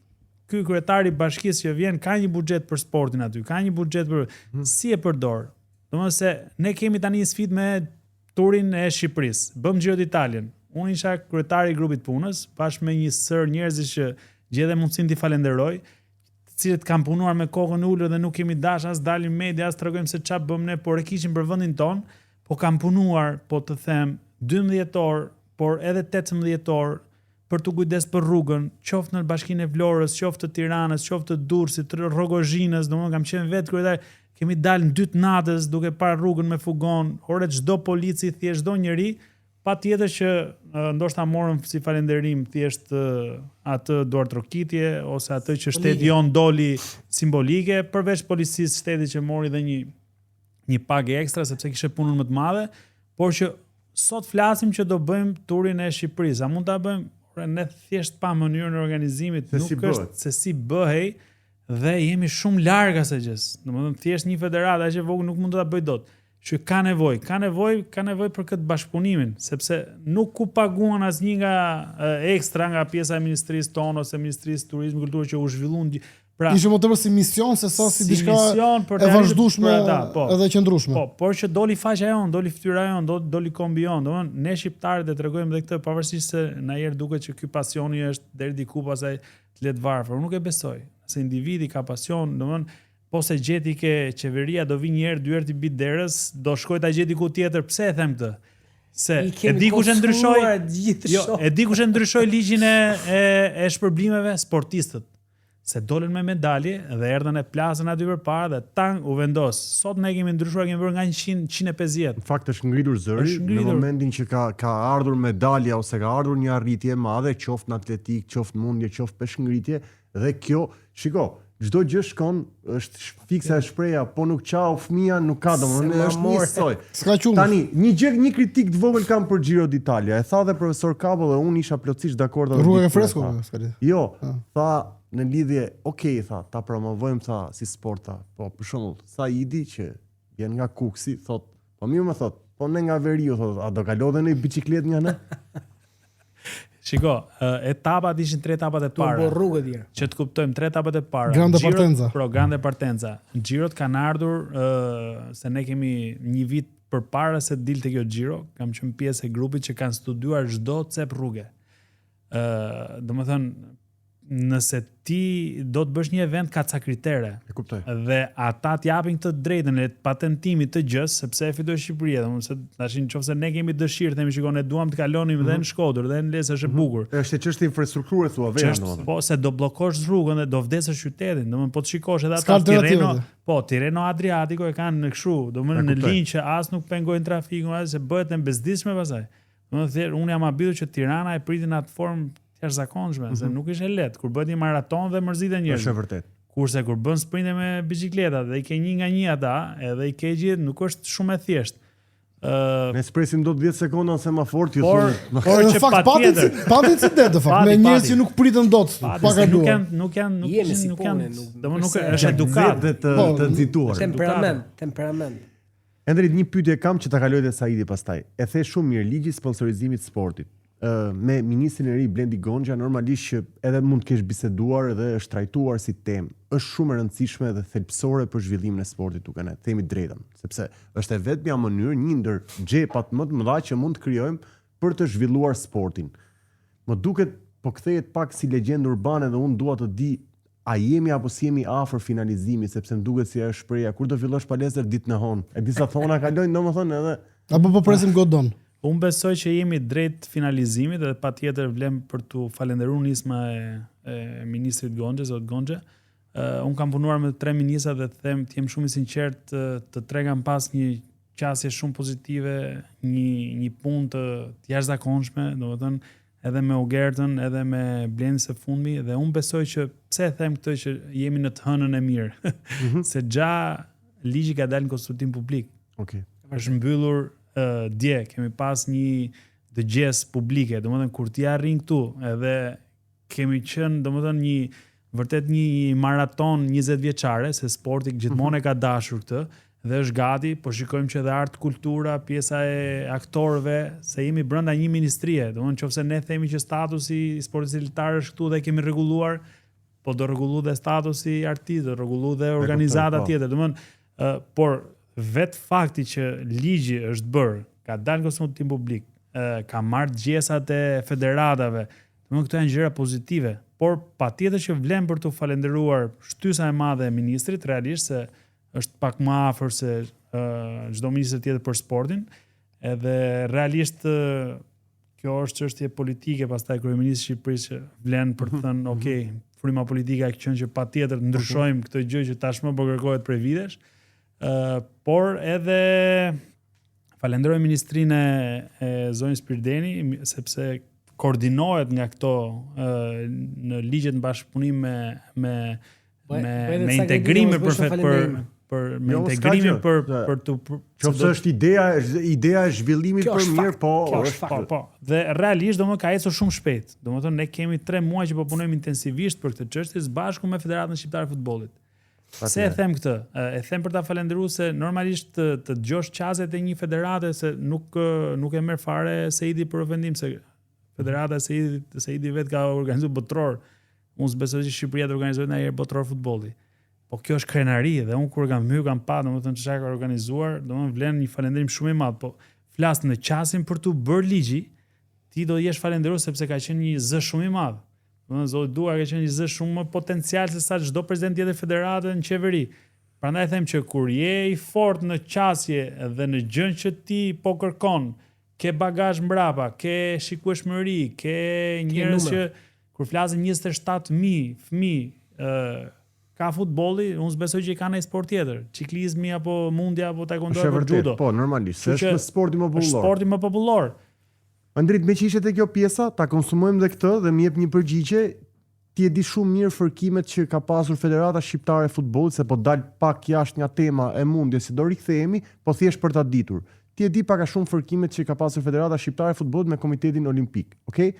Ky kryetari i bashkisë që vjen ka një buxhet për sportin aty, ka një buxhet për si e përdor. Domethënë se ne kemi tani një sfidë me turin e Shqipërisë. Bëm Giro d'Italien. Unë isha kryetari i grupit punës, bashkë me një sër njerëzish që gjete mundësinë t'i falenderoj, të cilët kanë punuar me kokën ulur dhe nuk kemi dash as dalim media, as tregojmë se çfarë bëm ne, por e kishin për vendin ton, po kanë punuar, po të them, 12 orë, por edhe 18 orë për të kujdes për rrugën, qoftë në bashkinë e Vlorës, qoftë të Tiranës, qoftë të Durrësit, të Rrogozhinës, domethënë kam qenë vetë kryetar, kemi dalë në 2 natës duke parë rrugën me fugon, ore çdo polici thjesht çdo njeri patjetër që ndoshta morëm si falënderim thjesht atë duart trokitje ose atë që shteti jon doli simbolike, përveç policisë shtetit që mori dhe një pagë ekstra sepse kishte punën më të madhe, por që sot flasim që do bëjmë turin e Shqipërisë. A mund ta bëjmë? Ne thjesht pa mënyrën e organizimit, nuk është se si bëhej dhe jemi shumë larg asaj gjës. Domethënë thjesht një federatë që vogël nuk mund ta bëj dot. Që ka nevojë për këtë bashkëpunimin, sepse nuk ku paguan asnjë nga ekstra nga pjesa e ministrisë tonë ose ministrisë turizmi kulturë që u zhvilluan. Pra, ishte më tepër si mision se sa si diçka e vazhdueshme edhe qëndrueshme. Po, por që doli faqja jon, doli fytyra jon, doli kombi jon, domethënë ne shqiptarët e tregojmë edhe këtë pavarësisht se na herë duket që ky pasioni është deri diku pasaj të let varfër. Unë nuk e besoj. Se individi ka pasion, domethënë po se gjeti ke qeveria do vi një herë, dy herë ti bit derës, do shkoj ta gjej diku tjetër. Pse e them këtë? Se e di kush e ndryshoi ligjin e shpërblimeve sportistët. Se dolën me medalje dhe erdhën e plasën aty përpara dhe tang u vendos. Sot ne kemi ndryshuar, kemi bërë nga 150. Në fakt është ngritur zëri në momentin që ka ardhur medalja ose ka ardhur një arritje e madhe, qoftë në atletik, qoftë në mundje, qoftë peshkngritje, dhe kjo, shiko, çdo gjë shkon, është fiksa e shpreha, po nuk qau fëmia, nuk ka domosdoshmë, është njësoj. S'ka qumësh. Tani, një kritik të vogël kam për Giro d'Italia. E tha dhe profesor Kapo dhe unë isha plotësisht dakord. Rruga e fresko, jo, tha në lidhje, tha, ta promovojmë, tha, si sport, tha, po, për shembull, Saidi që vjen nga Kuksi, thot, po mirë më thot, po ne nga Veriu, thot, a do kalodhe në biciklet nga ne? Shiko, etapat ishin 3 etapat e para. Turbo rrugë djerë. Që të kuptojmë 3 etapat e para. Grande Partenza. Grande Partenza. Girot kanë ardhur, se ne kemi një vit përpara se dilte kjo Giro, kam qenë pjesë e grupit që kanë studiuar çdo cep rruge. Domethënë, nëse ti do të bësh një event ka ca kritere. E kuptoj. Dhe ata t'japin këtë drejtën e patentimit të gjës, sepse e fitoi Shqipëria, domethënë tashin nëse ne kemi dëshirë, themi shikon ne duam të kalonim dhe në Shkodër dhe në Lesë është e bukur. Është çështje infrastrukture thua vetë domethënë. Po se do bllokosh rrugën dhe do vdesësh qytetin, domethënë po të shikosh edhe ata Tirreno, Tirreno Adriatico e kanë në kështu, domethënë në linjë që as nuk pengojnë trafikun, as se bëhet e bezdisshme pastaj. Domethënë unë jam habitur që Tirana e pritin atë formë jashtëzakonshme, se nuk ishte lehtë kur bëhet një maraton dhe mërziten njerëz. Është vërtet. Kurse kur bën sprinte me bicikletat dhe i ke një nga një ata, edhe i ke gjithë, nuk është shumë e thjeshtë. Ne presim do 10 sekonda në semafor, ju thonë. Por që patjetër. Patë incident në fakt, me njerëz që nuk pritën dot pa kaluar. Nuk janë, nuk është edukat të nxituar. Temperament. Endrit, një pyetje kam që ta kaloj te Saidi pastaj. E the shumë mirë ligji sponsorizimit të sportit. Me ministrin e ri Blendi Gonxha normalisht që edhe mund të kesh biseduar dhe është trajtuar si temë. Është shumë e rëndësishme dhe thelbësore për zhvillimin e sportit duke ne themi drejtën, sepse është e vetmja mënyrë, një ndër xhepat më të mëdha që mund të krijojmë për të zhvilluar sportin. Më duket po kthehet pak si legjendë urbane dhe unë dua të di a jemi apo si jemi afër finalizimit, sepse më duket si është shpreha kur do fillosh palestër ditën e hon. E disa thona kalojnë domethënë edhe apo po presim godon. Unë besoj që jemi drejt finalizimit dhe patjetër vlem për t'u falendëruar nisma e ministrit Gonxhe, zot Gonxhe. Unë kam punuar me 3 ministra dhe të jem shumë i sinqert, të tre kam pas një qasje shumë pozitive, një punë të jashtëzakonshme, domethënë edhe me Ogertën, edhe me Blendin së fundmi, dhe unë besoj që pse them këtë që jemi në të hënën e mirë. Se xha ligji ka dalë në konsultim publik. Okej. Është mbyllur dje, kemi pas një dëgjes publike, domethënë kur ti arrin këtu, edhe kemi qenë domethënë vërtet një maraton 20 vjeçare, se sporti gjithmonë e ka dashur këtë dhe është gati, po shikojmë që edhe art, kultura, pjesa e aktorëve, se jemi brenda një ministrie, domethënë nëse ne themi që statusi i sportit elitar është këtu dhe kemi rregulluar, po do rregullu dhe statusi i artist, do rregullu dhe organizata tjetër, domethënë por vetë fakti që ligji është bërë, ka dalë në konsultim publik, ka marrë gjesat e federatave, domethënë këto janë gjëra pozitive, por patjetër që vlen për të falendëruar shtysa e madhe e ministrit, realisht se është pak më afër se çdo ministër tjetër për sportin, edhe realisht kjo është çështje politike, pastaj kryeministri i Shqipërisë që vlen për të thënë, okay, fryma politike ka qenë që patjetër ndryshojmë këtë gjë që tashmë po kërkohet prej vitesh. Por edhe Falenderoj Ministrinë e zonës Pirdeni, sepse koordinohet nga këto në ligjet në bashkëpunim me integrimin për të qoftë është ideja e zhvillimit për mirë, po. Dhe realisht domethënë ka ecur shumë shpejt. Domethënë ne kemi 3 muaj që po punojmë intensivisht për këtë çështje së bashku me Federatën Shqiptare të Futbollit. Se e them këtë? E them për ta falendëruar se normalisht të dëgjosh qasjet e një federate se nuk e merr fare Seidi për ofendim, se Federata Seidi vetë ka organizuar botror. Unë s'besoj që Shqipëria të organizojë ndonjëherë botror futbolli. Po kjo është krenari dhe unë kur kam pa, domethënë çfarë ka organizuar, domethënë vlen një falënderim shumë i madh, po flas në qasin për të bërë ligji, ti do jesh falendëruar sepse ka qenë një zë shumë i madh. Domethënë zoti Duar ka qenë një zë shumë më potencial se sa çdo president tjetër federate në qeveri. Prandaj them që kur je i fortë në qasje dhe në gjën që ti po kërkon, ke bagazh mbrapa, ke shikueshmëri, ke njerëz që kur flasin 27.000 fëmijë ka futbolli, unë s'besoj që i ka ndonjë sport tjetër, ciklizmi apo mundja apo taekwondo apo judo. Po, normalisht, është sporti më popullor. Është sporti më popullor. Andrit, me që ishte te kjo pjesa, ta konsumojmë dhe këtë dhe më jep një përgjigje. Ti e di shumë mirë fërkimet që ka pasur Federata Shqiptare e Futbollit, se po dal pak jashtë nga tema e mundjes, si do rikthehemi, po thjesht për ta ditur. Ti e di pak a shumë fërkimet që ka pasur Federata Shqiptare e Futbollit me Komitetin Olimpik, okay?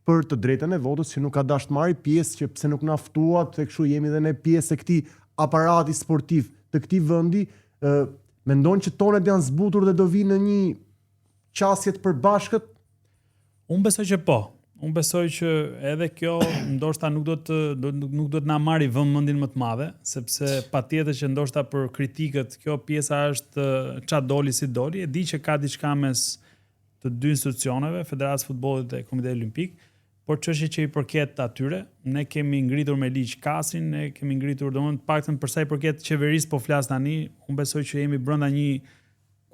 Për të drejtën e votës që nuk ka dashur të marrë pjesë, që pse nuk na ftuat, se kështu jemi dhe ne pjesë e këtij aparati sportiv të këtij vendi, mendon që tonet janë zbutur dhe do vinë në një qasje të përbashkët? Unë besoj që po. Unë besoj që edhe kjo ndoshta nuk do të na marrë vëmendjen më të madhe, sepse patjetër që ndoshta për kritikët kjo pjesa është ça doli si doli, e di që ka diçka mes të dy institucioneve, Federatës Futbollit dhe Komitetit Olimpik, por çështja që i përket atyre, ne kemi ngritur me ligj kasin, ne kemi ngritur domosdoshmë të paktën për sa i përket qeverisë po flas tani, unë besoj që jemi brenda një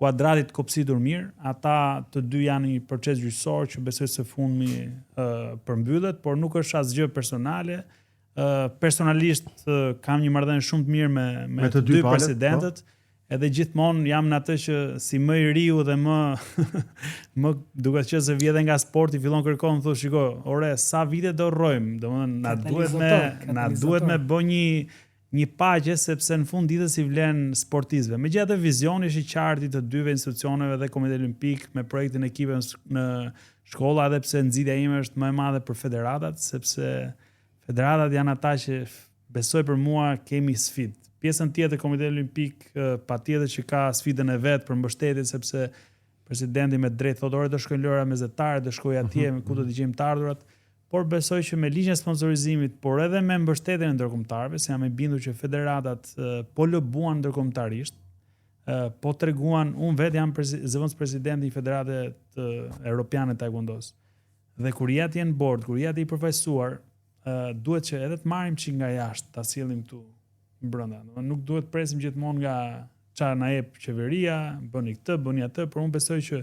kuadratit kopsitur mirë, ata të dy janë një proces gjyqësor që besoj se fundmi përmbyllet, por nuk është asgjë personale. Personalisht kam një marrëdhënie shumë të mirë me të dy presidentët. Edhe gjithmonë jam në atë që si më i riu dhe më duket që se vjedhe nga sporti fillon kërkon, më thosh shiko, ore, sa vite do rrojmë, domethënë na duhet me bë një paqe sepse në fund ditës i vlen sportistëve. Megjithatë vizioni është i qartë i të dyve institucioneve dhe Komiteti Olimpik me projektin ekipe në shkolla, edhe pse nxitja ime është më e madhe për federatat, sepse federatat janë ata që besoj për mua kemi sfidë. Pjesën tjetër Komiteti Olimpik patjetër që ka sfidën e vet për mbështetje, sepse presidenti me drejt thotë orë do shkojnë lojra mesjetare, do shkojë atje ku do të dëgjojmë të ardhurat, por besoj që me ligjin e sponsorizimit, por edhe me mbështetjen e ndërkombëtarëve, se jam i bindur që federatat po lëbuan ndërkombëtarisht, po treguan, unë vetë jam zëvendës presidenti i Federatet Europiane të Taekwondos. Dhe kur jati në bord, kur jati i përfaqësuar, duhet që edhe të marrim çik nga jashtë, ta sillim këtu brenda. Nuk duhet presim gjithmonë nga çfarë na jep qeveria, bëni këtë, bëni atë, por unë besoj që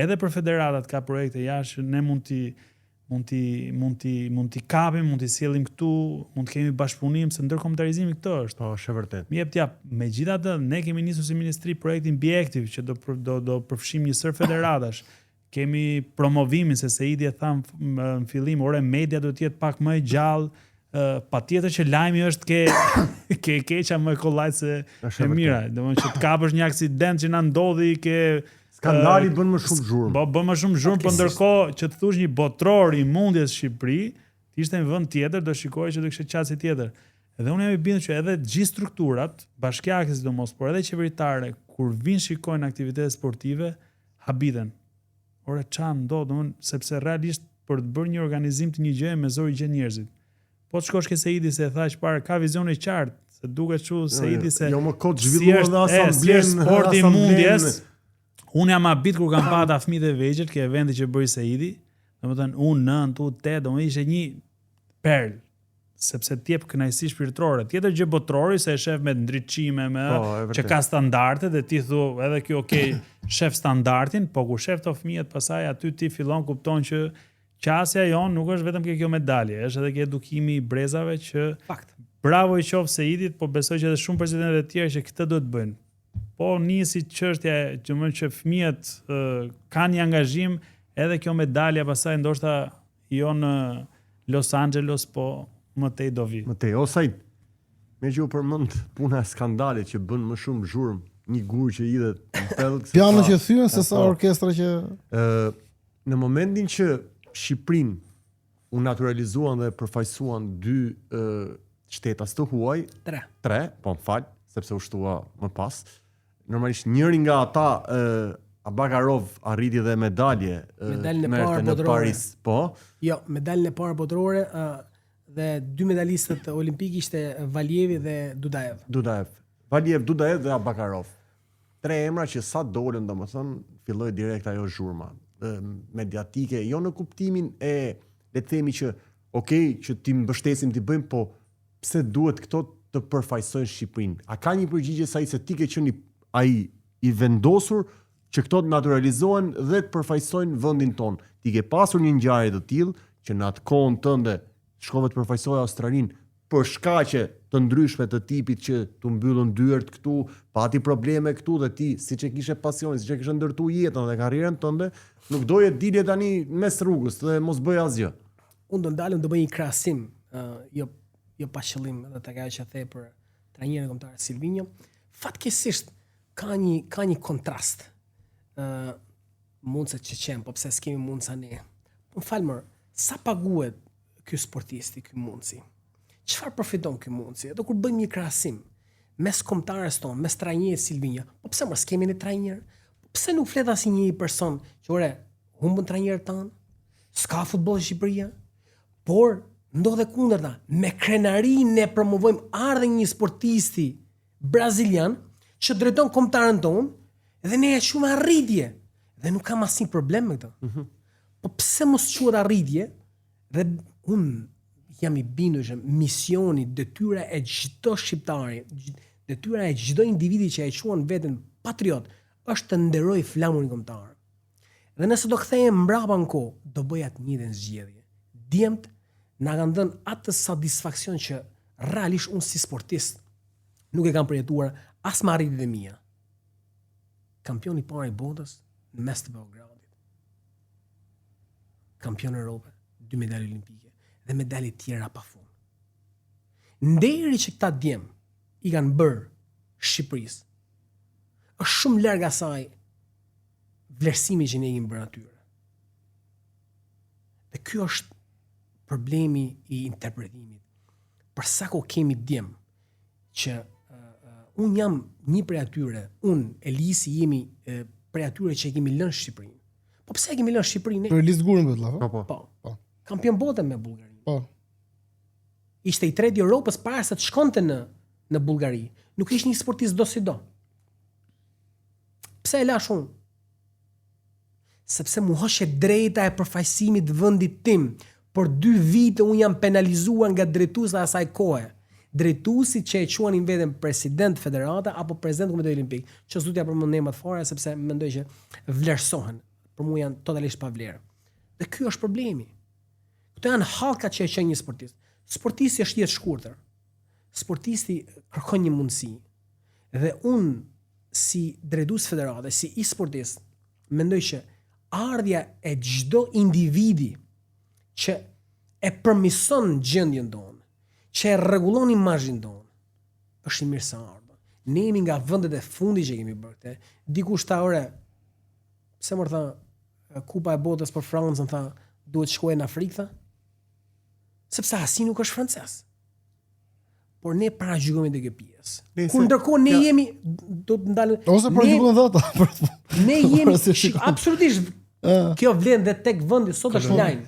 edhe për federatat ka projekte jashtë që ne mund t'i kapim, mund t'i sjellim këtu, mund të kemi bashkëpunim, se ndërkombëtarizimi këtë është. Po, është vërtet. Mi jep t'ja, megjithatë, ne kemi nisur si ministri projektin Biektiv që do përfshim një sër federatash. Kemi promovimin, se Seidi e tha në fillim, ore media do të jetë pak më e gjallë. Patjetër që lajmi është ke keqa më kollaj se e mira. Domethënë që të kapësh një aksident që na ndodhi, skandali bën më shumë zhurmë. Po bën më shumë zhurmë, por ndërkohë që të thush një botror i mundjes Shqipëri, ti ishte në vend tjetër, do shikoje që do kishte qasje tjetër. Edhe unë jam i bindur që edhe gjithë strukturat, bashkiake sidomos, por edhe qeveritare, kur vinë shikojnë aktivitete sportive, habiten. Ore çan do, domethënë sepse realisht për të bërë një organizim të një gjëje me zor i gjen njerëzit. Po të shkosh ke Seidi se thash parë, ka vizion i qartë, se duket kështu Seidi se jo më kod zhvilluar dhe asamblen sporti i mundjes. Unë jam habit kur kam pata fëmijët e vegjël, ke eventi që bëri Seidi, domethënë unë 9, 8, domethënë ishte një perl, sepse të jep kënaqësi shpirtërore. Tjetër gjë botrori se e shef me ndriçime që ka standarde dhe ti thu edhe kjo okay, shef standardin, po kur shef to fëmijët pasaj aty ti fillon kupton që qasja jonë nuk është vetëm kjo medalje, është edhe kjo edukimi i brezave që fakt. Bravo i qoftë Seidit, po besoj që edhe shumë presidentë të tjerë që këtë do të bëjnë. po nisi çështja që fëmijët kanë një angazhim, edhe kjo medalja pastaj ndoshta jo në Los Angeles, po më tej do vi. Më tej, Osajt, me që u përmend puna e skandalit që bën më shumë zhurmë, një gur që idhet në pellg. Piano që thyen se sa orkestra që në momentin që Shqipërinë u naturalizuan dhe përfaqësuan 2 shtetas të huaj, 3, po më fal, sepse u shtua më pas. Normalisht njëri nga ata Abakarov arriti dhe medalje në Paris, po. Jo, medaljen e parë botërore dhe 2 medalistët olimpik ishte Valievi dhe Dudaev. Valiev, Dudaev dhe Abakarov. 3 emra që sa dolën, domethënë, filloi direkt ajo zhurma mediatike, jo në kuptimin e, le të themi që që ti mbështesim, ti bëjmë, po pse duhet këto të përfaqësojnë Shqipërinë? A ka një përgjigje sa i se ti ke qenë ai i vendosur që këto të naturalizohen dhe të përfaqësojnë vendin tonë? Ti ke pasur një ngjarje të tillë që në atë kohën tënde shkove të përfaqësoje Australinë për shkaqe të ndryshme të tipit që tu mbyllën dyert këtu, pati probleme këtu dhe ti, siç e kishe pasionin, siç e kishe ndërtuar jetën dhe karrierën tënde, nuk doje dilje tani mes rrugës dhe mos bëj asgjë. Unë do ndalem të bëj një krahasim, jo pa qëllim edhe tek ajo që the për trajnerin kombëtar Silvinho. Fatkeqësisht ka një kontrast. Mundset që qenë, po pse s'kemi mundsa ne. Po falmër, sa paguhet ky sportisti, ky mundsi? Çfarë përfiton ky mundsi? Edhe kur bëjmë një krahasim mes kombëtarës tonë, mes trajnerit Silvinho, po pse mos kemi ne trajner? Po pse nuk flet asnjë person që humbën trajnerët tanë? S'ka futboll në Shqipëri? Por ndodhe kundërta, me krenari ne promovojmë ardhen një sportisti brazilian që drejton kombëtarën tonë dhe ne e shumë arritje dhe nuk kam asnjë problem me këtë. Po pse mos quhet arritje? Dhe unë jam i bindur që misioni, detyra e çdo shqiptari, detyra e çdo individi që e quan veten patriot, është të nderoj flamurin kombëtar. Dhe nëse do kthehem mbrapa në kohë, do bëj atë njëjtën zgjedhje. Djemt na kanë dhënë atë satisfaksion që realisht unë si sportist nuk e kam përjetuar as me arritjet e mia. Kampion i parë i botës në mes të Beogradit. Kampion Europe, 2 medalje olimpike dhe medalje tjera pafund. Nderi që këta djem i kanë bërë Shqipërisë është shumë larg asaj vlerësimi që ne kemi bërë atyre. Dhe ky është problemi i interpretimit. Për sa kohë kemi djem që unë jam një prej atyre, unë, Elisi, jemi prej atyre që kemi lënë Shqipërinë. Po pse kemi lënë Shqipërinë? Për Elis Gurën bëhet llafa? Po. Kampion bote me Bullgarinë. Po. Ishte i treti i Europës para se të shkonte në Bullgari. Nuk ishte një sportist do si do. Pse e lash unë? Sepse mu hoshe drejta e përfaqësimit vendit tim. Por 2 vite unë jam penalizuar nga drejtuesi asaj kohe. Drejtuesi që e quanin veten president federata apo president komiteti olimpik, që s'du t'ja përmend emrat fare sepse mendoj që vlerësohen, për mua janë totalisht pa vlerë. Dhe ky është problemi. Këto janë hallkat që e qen një sportist. Sportisti është jetë shkurtër. Sportisti kërkon një mundësi. Dhe unë si drejtues federate, si e-sportist, mendoj që ardhja e çdo individi që e përmison gjendjen tonë, që e rregullon imazhin tonë, është i mirë sa ardhur. Ne jemi nga vendet e fundit që kemi bërë këtë. Dikush tha, pse më tha Kupa e botës për Francën, tha, duhet shkojë në Afrikë, tha? Sepse asi nuk është francez. Por ne parajgjykojmë të kjo pjesë. Kur ndërkohë ne jemi do të ndalë ose parajgjykojmë dhata. Ne jemi absolutisht kjo vlen dhe tek vendi sot është lajm.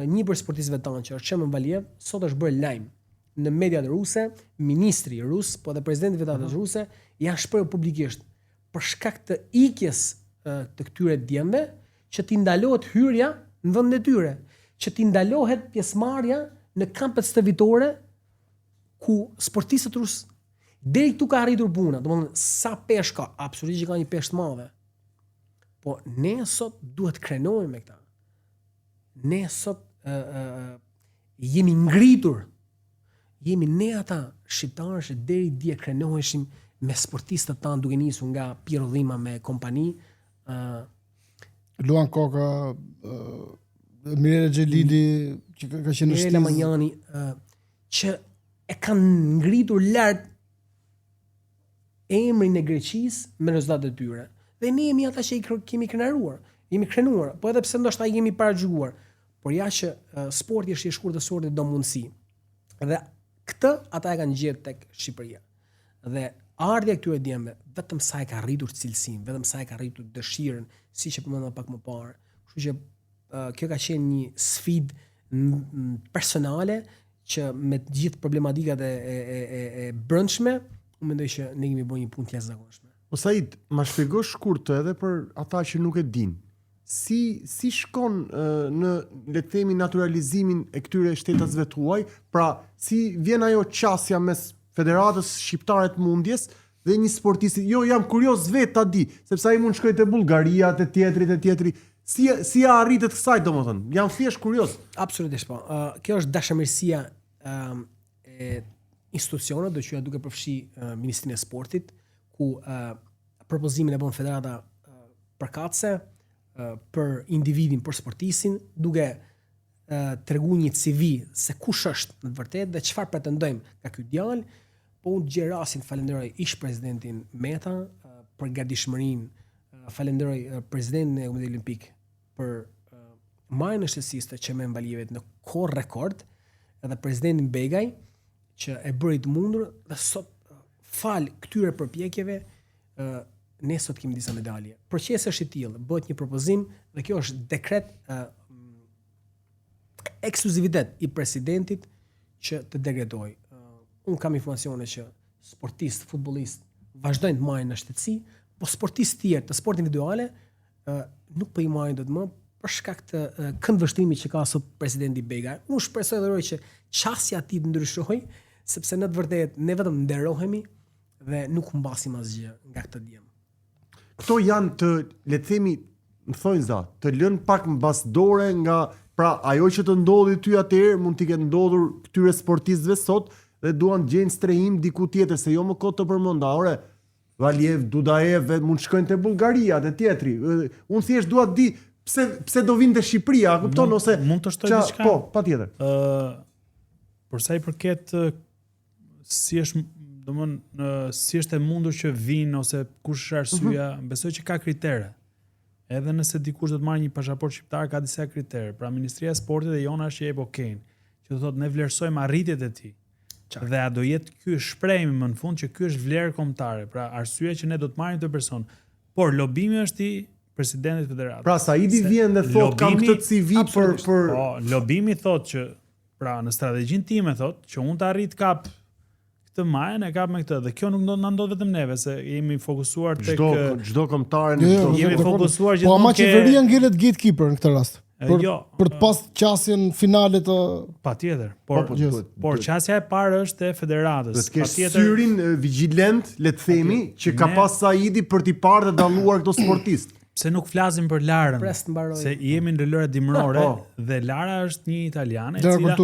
Një për sportistëve tanë që është Shemen Valiev, sot është bërë lajm në mediat ruse, ministri rus, po dhe presidenti federatës ruse janë shprehur publikisht për shkak të ikjes të këtyre djemve që t'i ndalohet hyrja në vendet e tyre, që t'i ndalohet pjesëmarrja në kampet stëvitore ku sportistët rus deri këtu ka arritur puna. Domethënë sa peshë ka, absolutisht ka një peshë të madhe. Po ne sot duhet krenohemi me këta. Ne sot jemi ngritur. Jemi ne ata shqiptarë që deri dje krenoheshim me sportistët tanë duke nisur nga Piero Dhima me kompani, Luan Koka, Mirela Xhelili, që ka qenë në Mirela Manjani, që e kanë ngritur lart emrin e Greqisë me rezultatet e tyre. Dhe ne jemi ata që kemi krenuar, po edhe pse ndoshta jemi paragjykuar. Por ja që sporti është i shkurtër sorti do mundësi. Dhe këtë ata e kanë gjetur tek Shqipëria. Dhe ardhja e këtyre djemve, vetëm sa e ka rritur cilësinë, vetëm sa e ka rritur dëshirën, siç e përmenda pak më parë. Kështu që kjo ka qenë një sfidë personale që me të gjithë problematikat e brendshme, unë mendoj që ne kemi bërë një punë të jashtëzakonshme. O Said, ma shpjegosh shkurt edhe për ata që nuk e din. Si shkon në le të themi naturalizimin e këtyre shtetasve tuaj, pra si vjen ajo qasja mes Federatës Shqiptare të Mundjes dhe një sportisti. Jo, jam kurioz vetë ta di, sepse ai mund shkoj te Bullgaria, te tjetri. Si arritet kësaj, domethënë? Jam thjesht kurioz. Absolutisht po. Kjo është dashamirësia e institucioneve, do që duke përfshi Ministrinë e Sportit, ku propozimin e bën Federata përkatëse për individin, për sportistin, duke tregu një CV se kush është në të vërtetë dhe çfarë pretendojmë nga ky djalë. Po unë gjej rastin falenderoj ish presidentin Meta për gatishmërinë, falenderoj presidentin e Komiteti Olimpik për marrjen e shtesisë të Çemen Valievet në kohë rekord, edhe presidentin Begaj që e bëri të mundur dhe sot fal këtyre përpjekjeve ne sot kemi disa medalje. Procesi është i tillë, bëhet një propozim dhe kjo është dekret ekskluzivitet i presidentit që të dekretoj. Unë kam informacione që sportistë, futbollistë vazhdojnë të marrin në shtetësi, po sportistë tjerë të sport individuale nuk po i marrin dot më për shkak të këndvështrimit që ka sot presidenti Begaj. Unë shpresoj dhe që qasja e tij të ndryshojë, sepse në të vërtetë ne vetëm nderohemi dhe nuk humbasim asgjë nga këtë djem. Këto janë të, le të themi, më thojnë za, të lënë pak mbasdore nga, pra ajo që të ndodhi ty atëherë mund t'i ketë ndodhur këtyre sportistëve sot dhe duan gjejnë strehim diku tjetër, se jo më kot të përmenda. Ore, Valiev, Dudaev, mund shkojnë te Bullgaria, te tjetri. Unë thjesht dua të di pse do vinë te Shqipëria, kupton, ose mund të shtoj diçka. Po, patjetër. Për sa i përket si është, si është e mundur që vinë ose kush është arsyeja, besoj që ka kritere. Edhe nëse dikush do të marrë një pasaportë shqiptar, ka disa kritere. Pra Ministria e Sportit dhe jona është që jep okejn, që do thotë ne vlerësojmë arritjet e tij. Dhe a do jetë ky shprehim më në fund që ky është vlerë kombëtare. Pra arsyeja që ne do të marrim këtë person. Por lobimi është i presidentit federatës. Pra Saidi vjen dhe thotë kam këtë CV për Po, lobimi thotë që pra në strategjinë time thotë që unë të arrit kap këtë majën e kap me këtë dhe kjo nuk na ndodh vetëm neve se jemi fokusuar tek çdo kombëtar jemi fokusuar gjithmonë. Po ama qeveria ngjelet gatekeeper në këtë rast. Për të pas qasjen finale të patjetër. Por qasja e parë është e federatës. Patjetër syrin vigjilent, le të themi, që ka pas Saidi për t'i parë dhe dalluar këto sportistë. Se nuk flasim për Larën, se jemi në lëre dimrore dhe Lara është një italiane e cila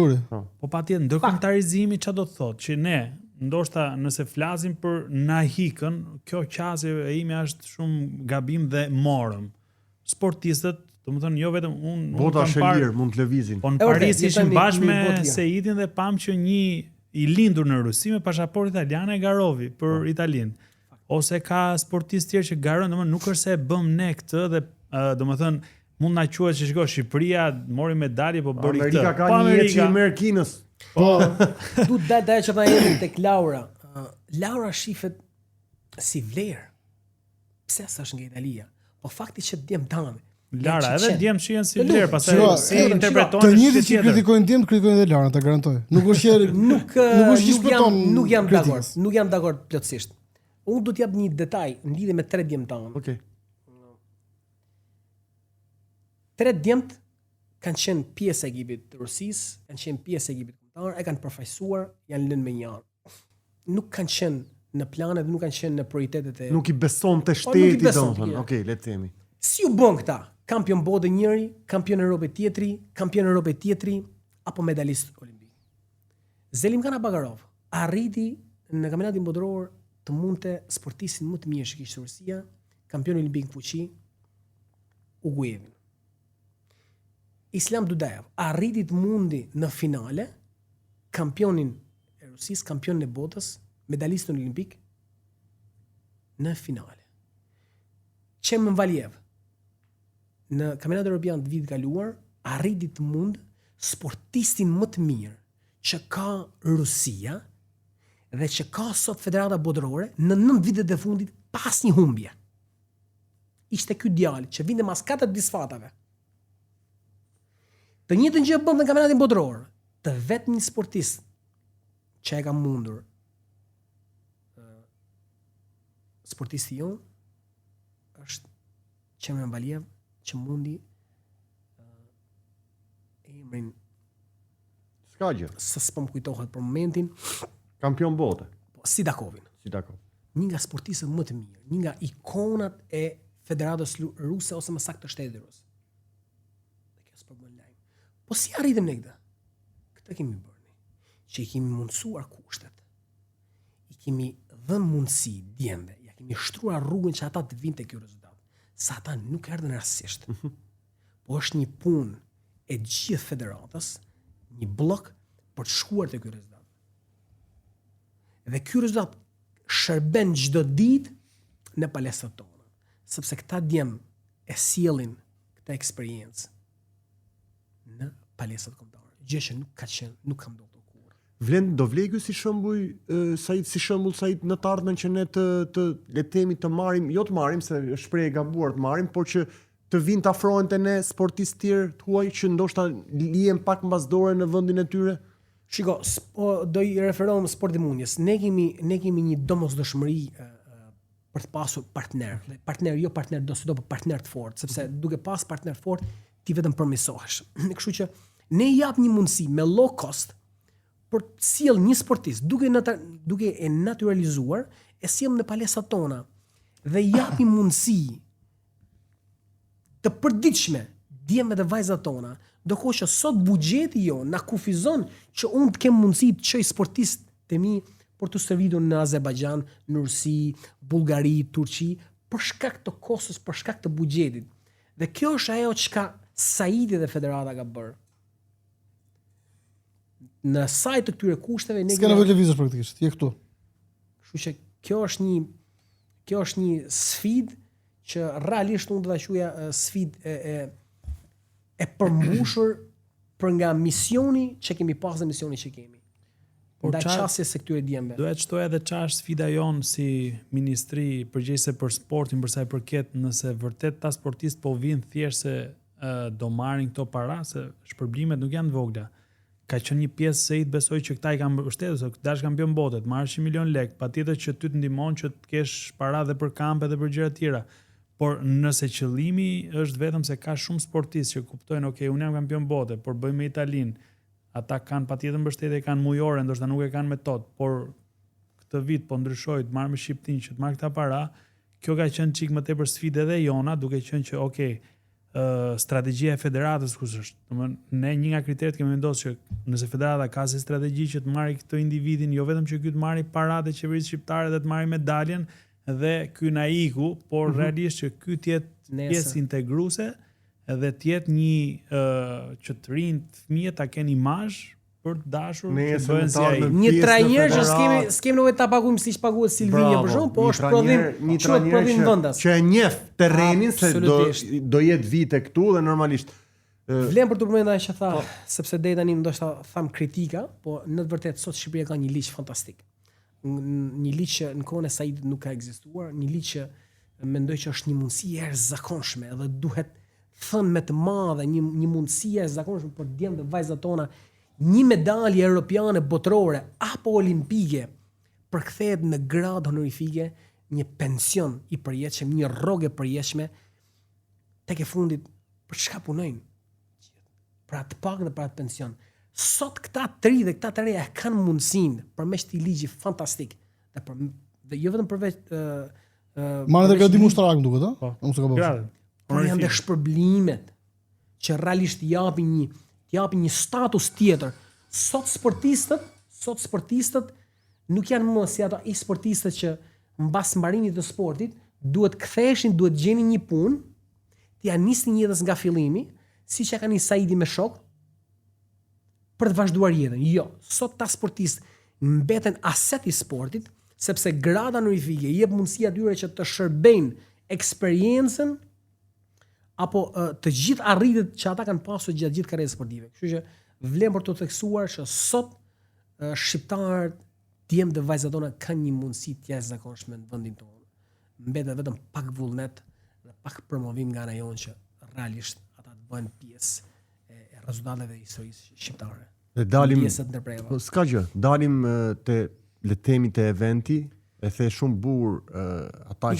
po patjetër ndërkombëtarizimi çfarë do të thotë që ne ndoshta nëse flasim për Nahikën, kjo qasje e ime është shumë gabim dhe morëm. Sportistët, domethënë jo vetëm unë bota shëlir mund të lëvizin. Po në Paris ishim bashkë me Seidin dhe pam që një i lindur në Rusi me pasaportë italiane garovi për Italinë. Ose ka sportistë tjerë që garojnë, domethënë nuk është se e bëm ne këtë dhe domethënë mund na quhet që shiko Shqipëria mori medalje po bëri këtë. Amerika ka një jetë që Merkinës. Po, du dalë që ta jemi tek Laura. Laura shifet si vlerë. Pse s'është nga Italia? Po fakti që djem tani. Lara, edhe djem shihen si vlerë, pastaj si interpretojnë. Të njëjtit që kritikojnë djem, kritikojnë edhe Lara, ta garantoj. Nuk është nuk jam dakord. Nuk jam dakord plotësisht. Unë do t'jap një detaj në lidhje me 3 djemtarë. Okej. 3 djemt kanë qenë pjesë e ekipit të Rusisë, kanë qenë pjesë e ekipit kombëtar, e kanë përfaqësuar, janë lënë me një anë. Nuk kanë qenë në planet, nuk kanë qenë në prioritetet e. Nuk i besonte shteti domethënë. Okej, le të themi. Si u bën këta? Kampion bote njëri, kampion Evropë tjetri, kampion Evropë tjetri, apo medalist olimpik. Zelim Kanabagarov arriti në kampionatin botëror të mundte sportistin më të mirë që kishte Rusia, kampioni olimpik në fuqi, Uguevin. Islam Dudaev arriti të mundi në finale kampionin e Rusisë, kampionin e botës, medalistën olimpik në finale. Çemen Valiev në kampionatin evropian të vitit kaluar arriti të mund sportistin më të mirë që ka Rusia dhe që ka sot Federata Botërore në 9 vitet e fundit pas një humbje. Ishte ky djalë që vinte mas 4 disfatave. Të njëjtën gjë bën në kampionatin botëror, të vetë një sportist që e ka mundur sportisti jon është Çemen Valiev që mundi emrin s'ka gjë. S'po më kujtohet për momentin, Kampion bote. Sidakovin. Një nga sportistët më të mirë, një nga ikonat e Federatës Ruse ose më saktë të Shtetit Rus. Dhe kjo s'po bën lajm. Po si arritëm ne këtë? Këtë kemi bërë ne. Që i kemi mundësuar kushtet. I kemi dhënë mundësi djemve, ja kemi shtruar rrugën që ata të vinë te ky rezultat. Sa ata nuk erdhën rastësisht. Po është një punë e gjithë federatës, një blok për të shkuar te ky rezultat. Dhe ky rezultat shërben çdo ditë në palestrat tona, sepse këta djem e sjellin këtë eksperiencë në palestrat kombëtare. Gjë që nuk ka ndodhur kurrë. Vlen do vlej ky si shembull Said në të ardhmen që ne të le të themi të marrim, jo të marrim se është shprehje e gabuar të marrim, por që të vinë të afrohen te ne sportistë tjerë tuaj që ndoshta lihen pak mbas dore në vendin e tyre. Shiko, do i referohem sportit mundjes. Ne kemi një domosdoshmëri për të pasur partner. Partner, jo partner do për partner të fortë, sepse duke pas partner fort, ti vetëm përmirësohesh. Kështu që ne jap një mundësi me low cost për të sjell një sportist duke e naturalizuar, e sjell në palestrat tona dhe japim mundësi të përditshme djemve dhe vajzat tona, ndërkohë që sot buxheti jo na kufizon që unë të kem mundësi të çoj sportistë të mi për të stërvitur në Azerbajxhan, në Rusi, Bullgari, Turqi, për shkak të kostës, për shkak të buxhetit. Dhe kjo është ajo çka Saidi dhe federata ka bërë. Në sajt të këtyre kushteve ne s'ka nevojë lëvizësh praktikisht, je këtu. Kështu që kjo është një sfidë që realisht unë do ta quaja sfidë e përmbushur për nga misioni që kemi pas dhe misioni që kemi. Por çastjes së këtyre djemve. Duhet të shtoj edhe ç'është sfida jon si ministri përgjegjëse për sportin për sa i përket nëse vërtet ta sportistë po vinë thjesht se do marrin këto para, se shpërblimet nuk janë të vogla. Ka qenë një pjesë se i besoj që këta i kanë mbështetur, se dash kampion bote, të marrësh 1 milion lekë, patjetër që ty të ndihmon që të kesh para dhe për kampe dhe për gjëra të tjera. Por nëse qëllimi është vetëm se ka shumë sportistë që kuptojnë, ok, unë jam kampion bote, por bëj me Italinë, ata kanë patjetër mbështetje, kanë mujore, ndoshta nuk e kanë metodë, por këtë vit po ndryshoi të marr me Shqiptinë që të marr këta para, kjo ka qenë çik më tepër sfidë edhe jona, duke qenë që ok, strategjia e federatës kush është. Domethënë ne një nga kriteret kemi vendosur që nëse federata ka si strategji që të marrë këtë individin, jo vetëm që ky të marrë paratë e qeverisë shqiptare dhe të marrë medaljen dhe ky na iku, por realisht që ky të jetë pjesë integruese dhe të jetë një që të rinë fëmijët ta kenë imazh për të dashur që bëhen si ai. Një trajner që s'kemi nevojë ta paguajmë siç paguhet Silvinia për shkak, po është prodhim vendas. Që e njeh terrenin se do jetë vite këtu dhe normalisht vlen për të përmendur ajo që tha, sepse deri tani ndoshta tham kritika, po në të vërtetë sot Shqipëria ka një ligj fantastik. Një ligj që në kohën e Saidit nuk ka ekzistuar, një ligj që mendoj që është një mundësi e jashtëzakonshme dhe duhet thënë me të madhe, një mundësi e jashtëzakonshme për djemt dhe vajzat tona. Një medalje europiane botërore apo olimpike përkthehet në gradë honorifike, një pension i përjetshëm, një rrogë e përjetshme tek e fundit për çka punojnë. Pra të pak dhe për atë pension. Sot këta të ri dhe këta të reja kanë mundësinë përmes këtij ligji fantastik dhe jo vetëm përveç marrë dhe gradi mushtrak më duket, a? Mos e ka bërë. Por janë dhe shpërblimet që realisht japin një status tjetër. Sot sportistët nuk janë më si ato sportistët që mbas mbarimit të sportit, duhet gjenin një punë, t'ja nisnin jetës nga fillimi, siç e ka nis Saidi me shok, për të vazhduar jetën. Jo, sot ta sportistë mbeten aset i sportit, sepse grada honorifike jep mundësi atyre që të shërbejnë eksperiencën apo të gjithë arritjet që ata kanë pasur gjatë gjithë karrierës sportive. Kështu që vlen për të theksuar që sot shqiptarët, djemt dhe vajzat tona kanë një mundësi të jashtëzakonshme në vendin tonë. Mbetet vetëm pak vullnet dhe pak promovim nga ana jonë që realisht ata të bëhen pjesë e rezultateve të historisë shqiptare. Dhe dalim, pjesët ndërprerje. Po s'ka gjë, dalim te le themi te eventi, e the shumë bukur ata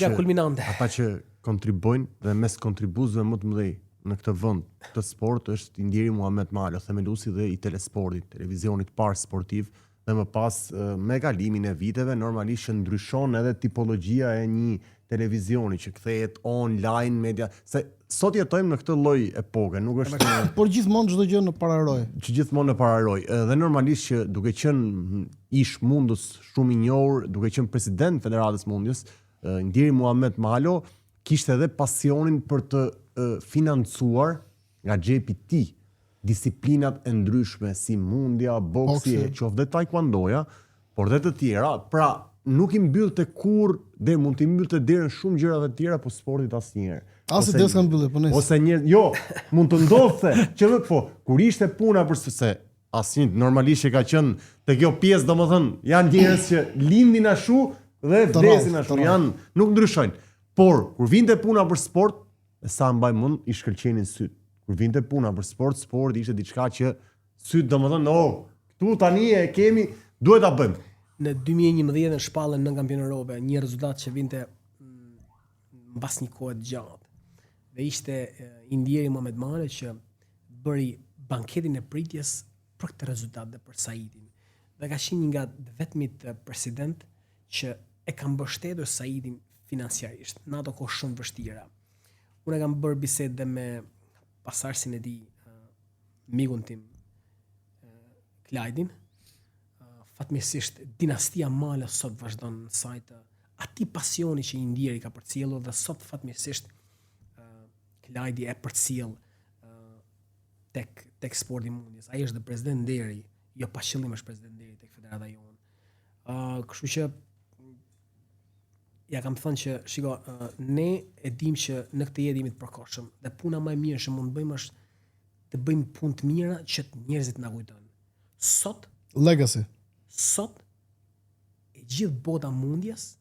që kontribojnë dhe mes kontribuesve më të mëdhenj në këtë vend të sport është Indieri Muhamet Malo, themeluesi dhe i telesportit, televizionit parë sportiv, dhe më pas me kalimin e viteve normalisht që ndryshon edhe tipologjia e një televizioni që kthehet online media, se sot jetojmë në këtë lloj epoke, nuk është por gjithmonë çdo gjë në pararoj. Që gjithmonë në pararoj. Dhe normalisht që duke qenë ish mundës shumë i njohur, duke qenë president Federatës Mundjes, Indieri Muhamet Malo kishte edhe pasionin për të financuar nga xhepi i tij disiplinat e ndryshme si mundja, boksi, qoftë dhe taekwondoja, por dhe të tjera. Pra, nuk i mbyllte kurrë, dhe mund të mbyllte derën shumë gjërave të tjera, po sportit asnjëherë. As i s'ka mbyllë, po nëse. Ose jo, mund të ndodhte që kur ishte puna për se asnjë normalisht që ka qenë te kjo pjesë, domethënë janë njerëz që lindin ashtu dhe vdesin ashtu, nuk ndryshojnë. Por kur vinte puna për sport, sa mbaj mend i shkëlqenin syt. Kur vinte puna për sport ishte diçka që syt domethënë, këtu tani e kemi, duhet ta bëjmë. Në 2011 shpallën në kampionatin Evropë, një rezultat që vinte mbas një kohe të gjatë. Dhe ishte Indieri Muhamet Malo që bëri banketin e pritjes për këtë rezultat dhe për Saidin. Dhe ka qenë një nga vetmit president që e ka mbështetur Saidin financiarisht në ato kohë shumë vështira. Unë kam bërë bisedë me pasardhësin e tij, mikun tim, Klajdin. Fatmirësisht dinastia Malo sot vazhdon në sajtë atij pasioni që Indieri ka përcjellur dhe sot fatmirësisht Klajdi e përcjell tek sporti mundjes. Ai është dhe president deri, jo pa qëllim është president deri tek federata jonë. Kështu që ja kam thënë që shiko, ne e dim që në këtë jetë jemi të përkohshëm dhe puna më e mirë që mund të bëjmë është të bëjmë punë të mira që njerëzit na kujtojnë. Sot legacy. Sot e gjithë bota mundjes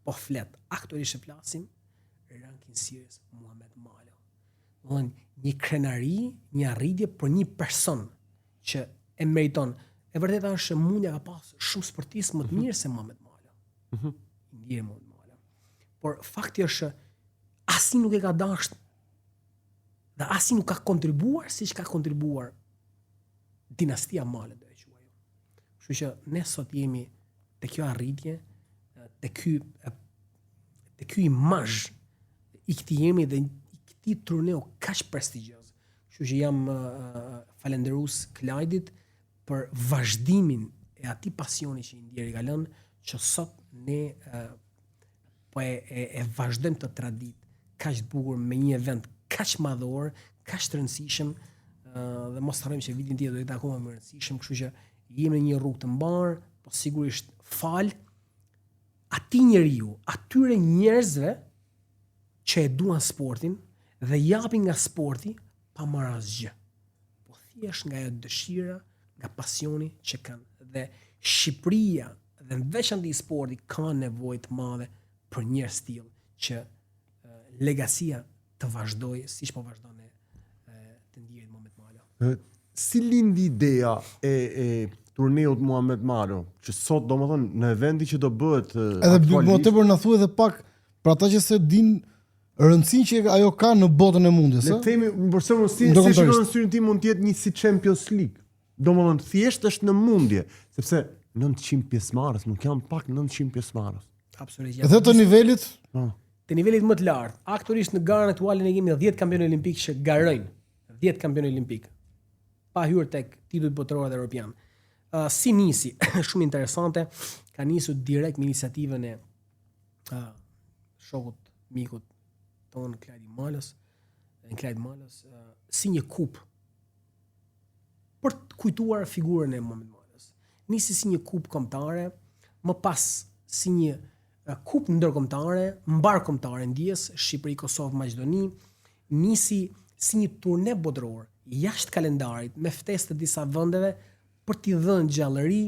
po flet, aktorisht e flasim ranking series Muhamet Malo. Një krenari, një arritje për një person që e meriton. E vërteta është që mundja ka pas shumë sportistë më të mirë se Muhamet Malo. Indieri Muhamet Malo. Por fakti është asnjë nuk e ka dashur dhe asnjë nuk ka kontribuar siç ka kontribuar dinastia Malo. Kështu që ne sot jemi te kjo arritje, te ky imazh i këtij jemi dhe i këtij turneu kaq prestigjioz. Kështu që jam falendërues Klajdit për vazhdimin e atij pasioni që Indieri ka lënë, që sot ne po e vazhdojmë të tradit kaq të bukur me një event kaq madhor, kaq të rëndësishëm, dhe mos harrojmë që vitin tjetër do të jetë akoma më rëndësishëm, kështu që jemi në një rrugë të mbar, po sigurisht fal atij njeriu, atyre njerëzve që e duan sportin dhe japin nga sporti pa marrë asgjë. Po thjesht nga ajo dëshira, nga pasioni që kanë. Dhe Shqipëria dhe në veçantë sporti ka nevojë të madhe për njerëz të tillë që legacia të vazhdojë siç po vazhdon të Indierit Muhamet Malo. Si lindi ideja e turneut Muhamet Malo, që sot domethënë në eventi që do bëhet edhe më tepër na thuaj edhe pak për ata që se din rëndësinë që ajo ka në botën e mundjes, ëh. Ne themi për shembull si shikon në syrin tim mund të jetë një si Champions League. Domethënë thjesht është në mundje, sepse 900 pjesëmarrës, nuk janë pak 900 pjesëmarrës. Absolutisht. Edhe të nivelit, të nivelit më të lartë. Aktualisht në garën aktuale ne kemi 10 kampionë olimpik që garojnë. 10 kampionë olimpik. Pa hyrë tek titulli botëror dhe evropian. Si nisi, shumë interesante, ka nisur direkt me iniciativën e shokut, mikut tonë Klajdi Malës, si një kup për të kujtuar figurën e Muhamet Malës. Nisi si një kup kombëtare, më pas si një kup ndërkombëtare, mbar kombëtare ndjes, Shqipëri, Kosovë, Maqedoni, nisi si një turne botëror jashtë kalendarit me ftesë të disa vendeve për t'i dhënë gjallëri,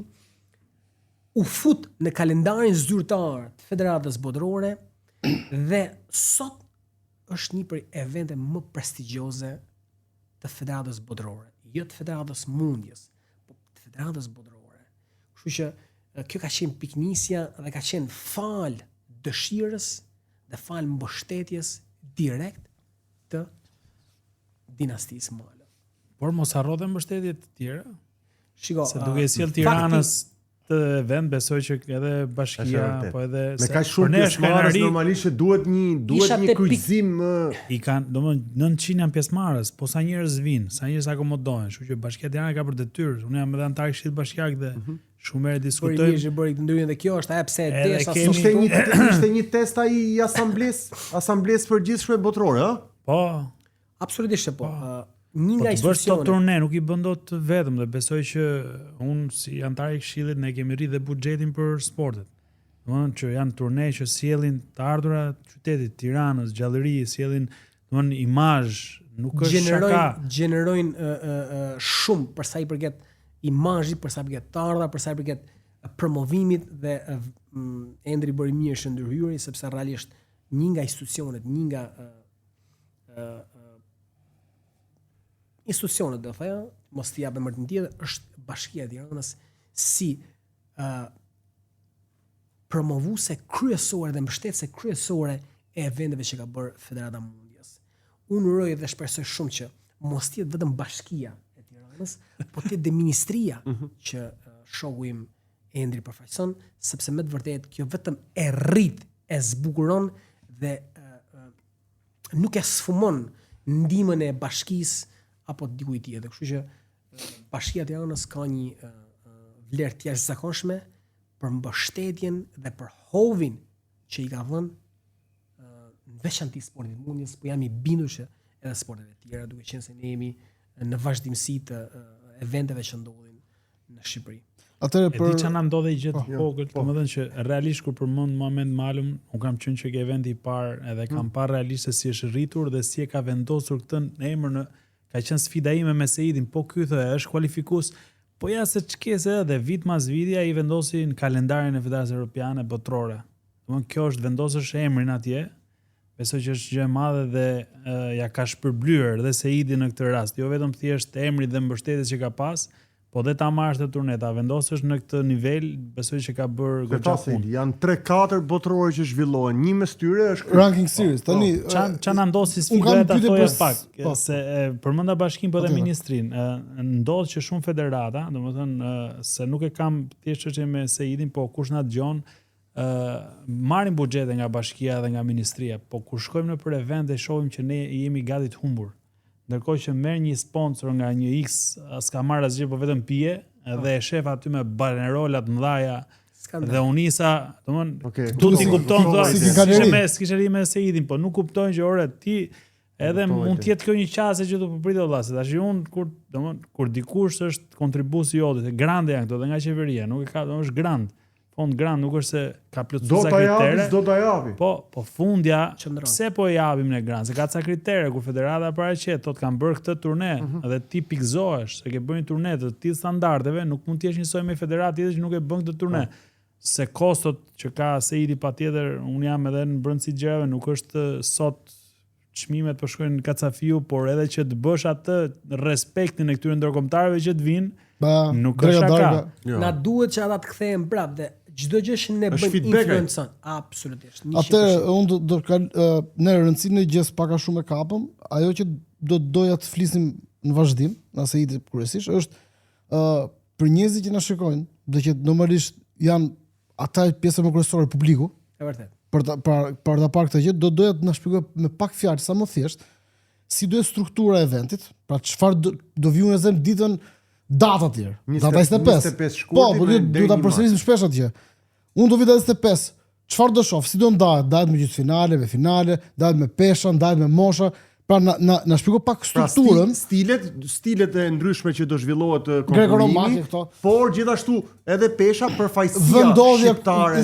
u fut në kalendarin zyrtar të Federatës Botërore dhe sot është një prej evente më prestigjioze të Federatës Botërore, jo të Federatës Mundjes, por të Federatës Botërore. Kështu që kjo ka qenë piknisja dhe ka qenë fal dëshirës dhe fal mbështetjes direkt të dinastisë Malë. Por mos harro dhe mbështetje të tjera. Shiko, se duke sjell Tiranës të vend, besoj që edhe bashkia po edhe me kaq shumë pjesëmarrës normalisht që duhet një kryqëzim i kanë, domethënë 900 janë pjesëmarrës, po sa njerëz vinë, sa njerëz akomodohen, kështu që Bashkia e Tiranës ka për detyrë. Unë jam edhe antar i Këshillit Bashkiak dhe shumë herë diskutojmë. Por mirë bëri të ndryhen dhe kjo është pse e desh ishte një test ai i asamblesë përgjithshme botërore, ëh? Po. Absolutisht po. Një nga institucionet. Po turne nuk i bën dot vetëm dhe besoj që unë si antar i Këshillit ne kemi rritë dhe buxhetin për sportet. Domethënë që janë turne që sjellin të ardhurat qytetit Tiranës, gjallëri, sjellin domethënë imazh, nuk është shaka. Gjenerojnë shumë për sa i përket imazhit, për sa i përket të ardhurat, për sa i përket promovimit dhe Endri bëri mirë që ndërhyri sepse realisht një nga institucionet, një nga institucionet do thëja, mos t'i japem emrin tjetër, është Bashkia e Tiranës si promovuese kryesore dhe mbështetëse kryesore e eventeve që ka bërë Federata Mundjes. Unë uroj dhe shpresoj shumë që mos t'jetë vetëm Bashkia e Tiranës, po t'jetë dhe ministria që shoku im Endri përfaqëson, sepse me të vërtetë kjo vetëm e rrit, e zbukuron dhe nuk e sfumon ndihmën e bashkisë apo dikujt tjetër. Kështu që Bashkia e Tiranës ka një vlerë të jashtëzakonshme për mbështetjen dhe për hovin që i ka dhënë në veçantë sportit mundjes, po jam i bindur që edhe sportet e tjera, duke qenë se ne jemi në vazhdimsi të eventeve që ndodhin në Shqipëri. Atëherë për di çana ndodhe gjë të vogël, domethënë që realisht kur përmend Muhamet Malum, un kam qenë që ke eventi i parë edhe kam parë realisht se si është rritur dhe si e ka vendosur këtë në emër në ka qenë sfida ime me Seidin, po ky është kualifikues, po ja se çkese edhe vit mas viti ai vendosi në kalendarin e Federatës Evropiane botërore. Domethënë kjo është vendosësh emrin atje. Besoj që është gjë e madhe dhe ja ka shpërblyer dhe Seidi në këtë rast, jo vetëm thjesht emri dhe mbështetjes që ka pas, po dhe ta marrësh të turneta, vendosësh në këtë nivel, besoj që ka bërë goxha punë. Janë 3-4 botërore që zhvillohen, një mes tyre është ranking series. Tani çana ndosi sfida ta thoja pak, se përmenda bashkinë po dhe ministrinë. Ndodh që shumë federata, domethënë se nuk e kam thjesht çështje me Seidin, po kush na dëgjon, marrin buxhete nga bashkia dhe nga ministria, po kur shkojmë në për evente shohim që ne jemi gati të humbur. Ndërkohë që merr një sponsor nga një X, s'ka marrë asgjë, po vetëm pije, dhe e shef aty me banerola të mëdha dhe unisa, domthon, tu ti kupton thua, s'kishe me Seidin, po nuk kuptojnë që ore ti edhe mund të jetë kjo një qasje që do përpritet vëllazë. Tash unë kur dikush është kontribuesi i jotit, grande janë këto dhe nga qeveria, nuk e ka, është grand. Fond grand nuk është se ka plotësuar kritere. Do ta japi. Po fundja, pse po e japim ne grand? Se ka ca kritere kur federata paraqet, thotë kanë bërë këtë turne dhe ti pikzohesh se ke bërë një turne të tillë standardeve, nuk mund të jesh njësoj me federatë tjetër që nuk e bën këtë turne. Se kostot që ka Seidi patjetër, un jam edhe në brendësi gjërave, nuk është sot çmimet po shkojnë në kacafiu, por edhe që të bësh atë respektin e këtyre ndërkombëtarëve që të vinë, nuk është shaka. Na duhet që ata të kthehen prapë dhe çdo gjë që ne bëjmë influencon, absolutisht. Atë unë në rëndësinë e gjës pak a shumë e kapëm, ajo që do doja të flisim në vazhdim, nëse i kryesisht është për njerëzit që na shikojnë, dhe që normalisht janë ata pjesë më kryesore publiku. Është vërtet. Për ta parë këtë gjë, do doja të na shpjegoj me pak fjalë sa më thjesht si do struktura e eventit, pra çfarë do vijë në zemër ditën data të tjerë. Data 25. Po, do ta përsërisim shpesh atje. Unë do vi 25. çfarë do shoh, si do ndahet me gjysmëfinale, me finale, ndahet me pesha, ndahet me mosha. Pra na shpjego pak strukturën, stilet e ndryshme që do zhvillohet konkurrimi, por gjithashtu edhe pesha përfaqësia shqiptare.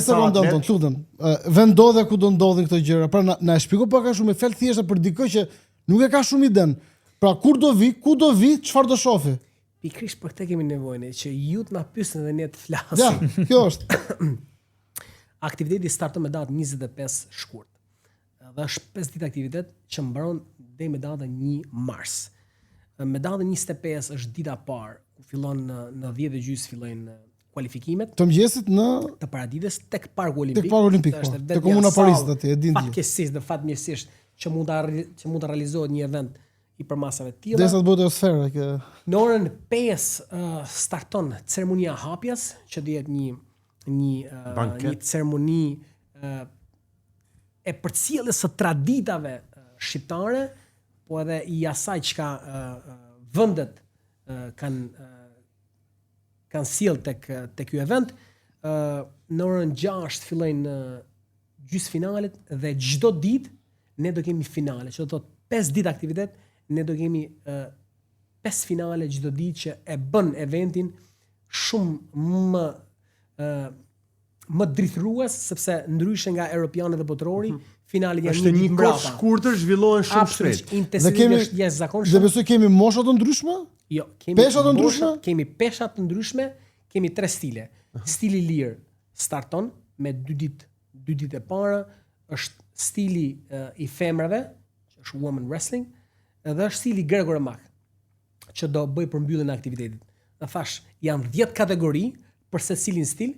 Vendodhja ku do ndodhin këto gjëra. Pra na shpjego pak a shumë me fjalë thjeshta për dikë që nuk e ka shumë iden. Pra ku do vi, çfarë do shohë? Pikërisht për këtë kemi nevojë që ju të na pyesni dhe ne të flasim. Ja, kjo është. Aktiviteti starton me datë 25 shkurt. Dhe është 5 ditë aktivitet që mbaron deri me datën 1 mars. Me datën 25 është dita e parë, ku fillon në 10:30 fillojnë kualifikimet. Të mëngjesit në të paraditës tek Parku Olimpik. Tek Parku Olimpik, po. Tek Komuna Parisit aty, e din ti. Fatkeqësisht dhe fatmirësisht që mund të realizohet një event i përmasave të tilla. Derisa të bëhet sfera që në orën 5 starton ceremonia e hapjes, që do jetë një ceremoni e përcjelljes së traditave shqiptare, po edhe i asaj çka vendet kanë sjell tek ky event. Në orën 6 fillojnë gjysmëfinalet dhe çdo ditë ne do kemi finale, që do thotë 5 ditë aktivitet, ne do kemi 5 finale çdo ditë që e bën eventin shumë më drithrues, sepse ndryshe nga europianët dhe botërori, finali janë është një kohë shkurtër, zhvillohen shumë shpejt. Intensiteti është jashtëzakonshëm. Dhe besoj kemi mosha të ndryshme? Jo, kemi pesha të ndryshme? Kemi pesha të ndryshme, kemi 3 stile. Stili lir starton me 2 ditë e para, është stili i femrave, që është women wrestling, edhe është stili greko-romak, që do bëj përmbylljen e aktivitetit. Dhe thash, janë 10 kategori për secilin stil,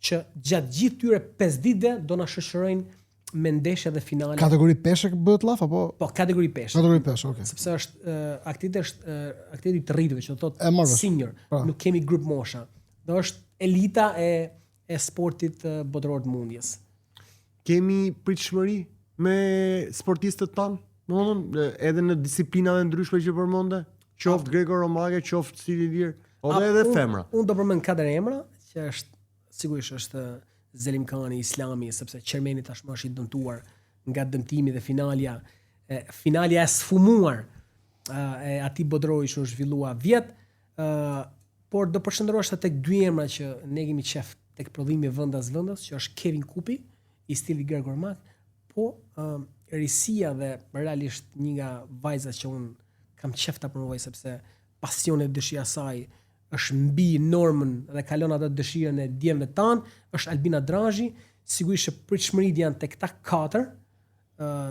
që gjatë gjithë tyre 5 ditëve do na shoqërojnë me ndeshje dhe finale. Kategori peshë bëhet llaf apo? Po, kategori peshë. Kategori peshë, okay. Sepse është aktiviteti të rritëve, që do thotë senior, nuk kemi grup mosha. Do është elita e sportit botëror të mundjes. Kemi pritshmëri me sportistët tanë? Domethënë edhe në disiplinave ndryshme që përmende, qoftë greko-romake, qoftë stili lir, edhe femra. Unë do përmend 4 emra, që është sigurisht është Zelim Kani, Islami, sepse Qermeni tashmë është i dëmtuar nga dëmtimi dhe finalja e sfumuar e atij botërori që u zhvillua vjet, por do përshëndrohesh tek 2 emra që ne kemi qef tek prodhimi vendas, që është Kevin Kupi, i stili greko-romak, po risia dhe realisht një nga vajzat që un kam qef ta provoj, sepse pasioni dhe dëshira e saj është mbi normën dhe kalon atë dëshirën e djemve tanë, është Albina Drazhi. Sigurisht që pritshmëritë janë tek ta 4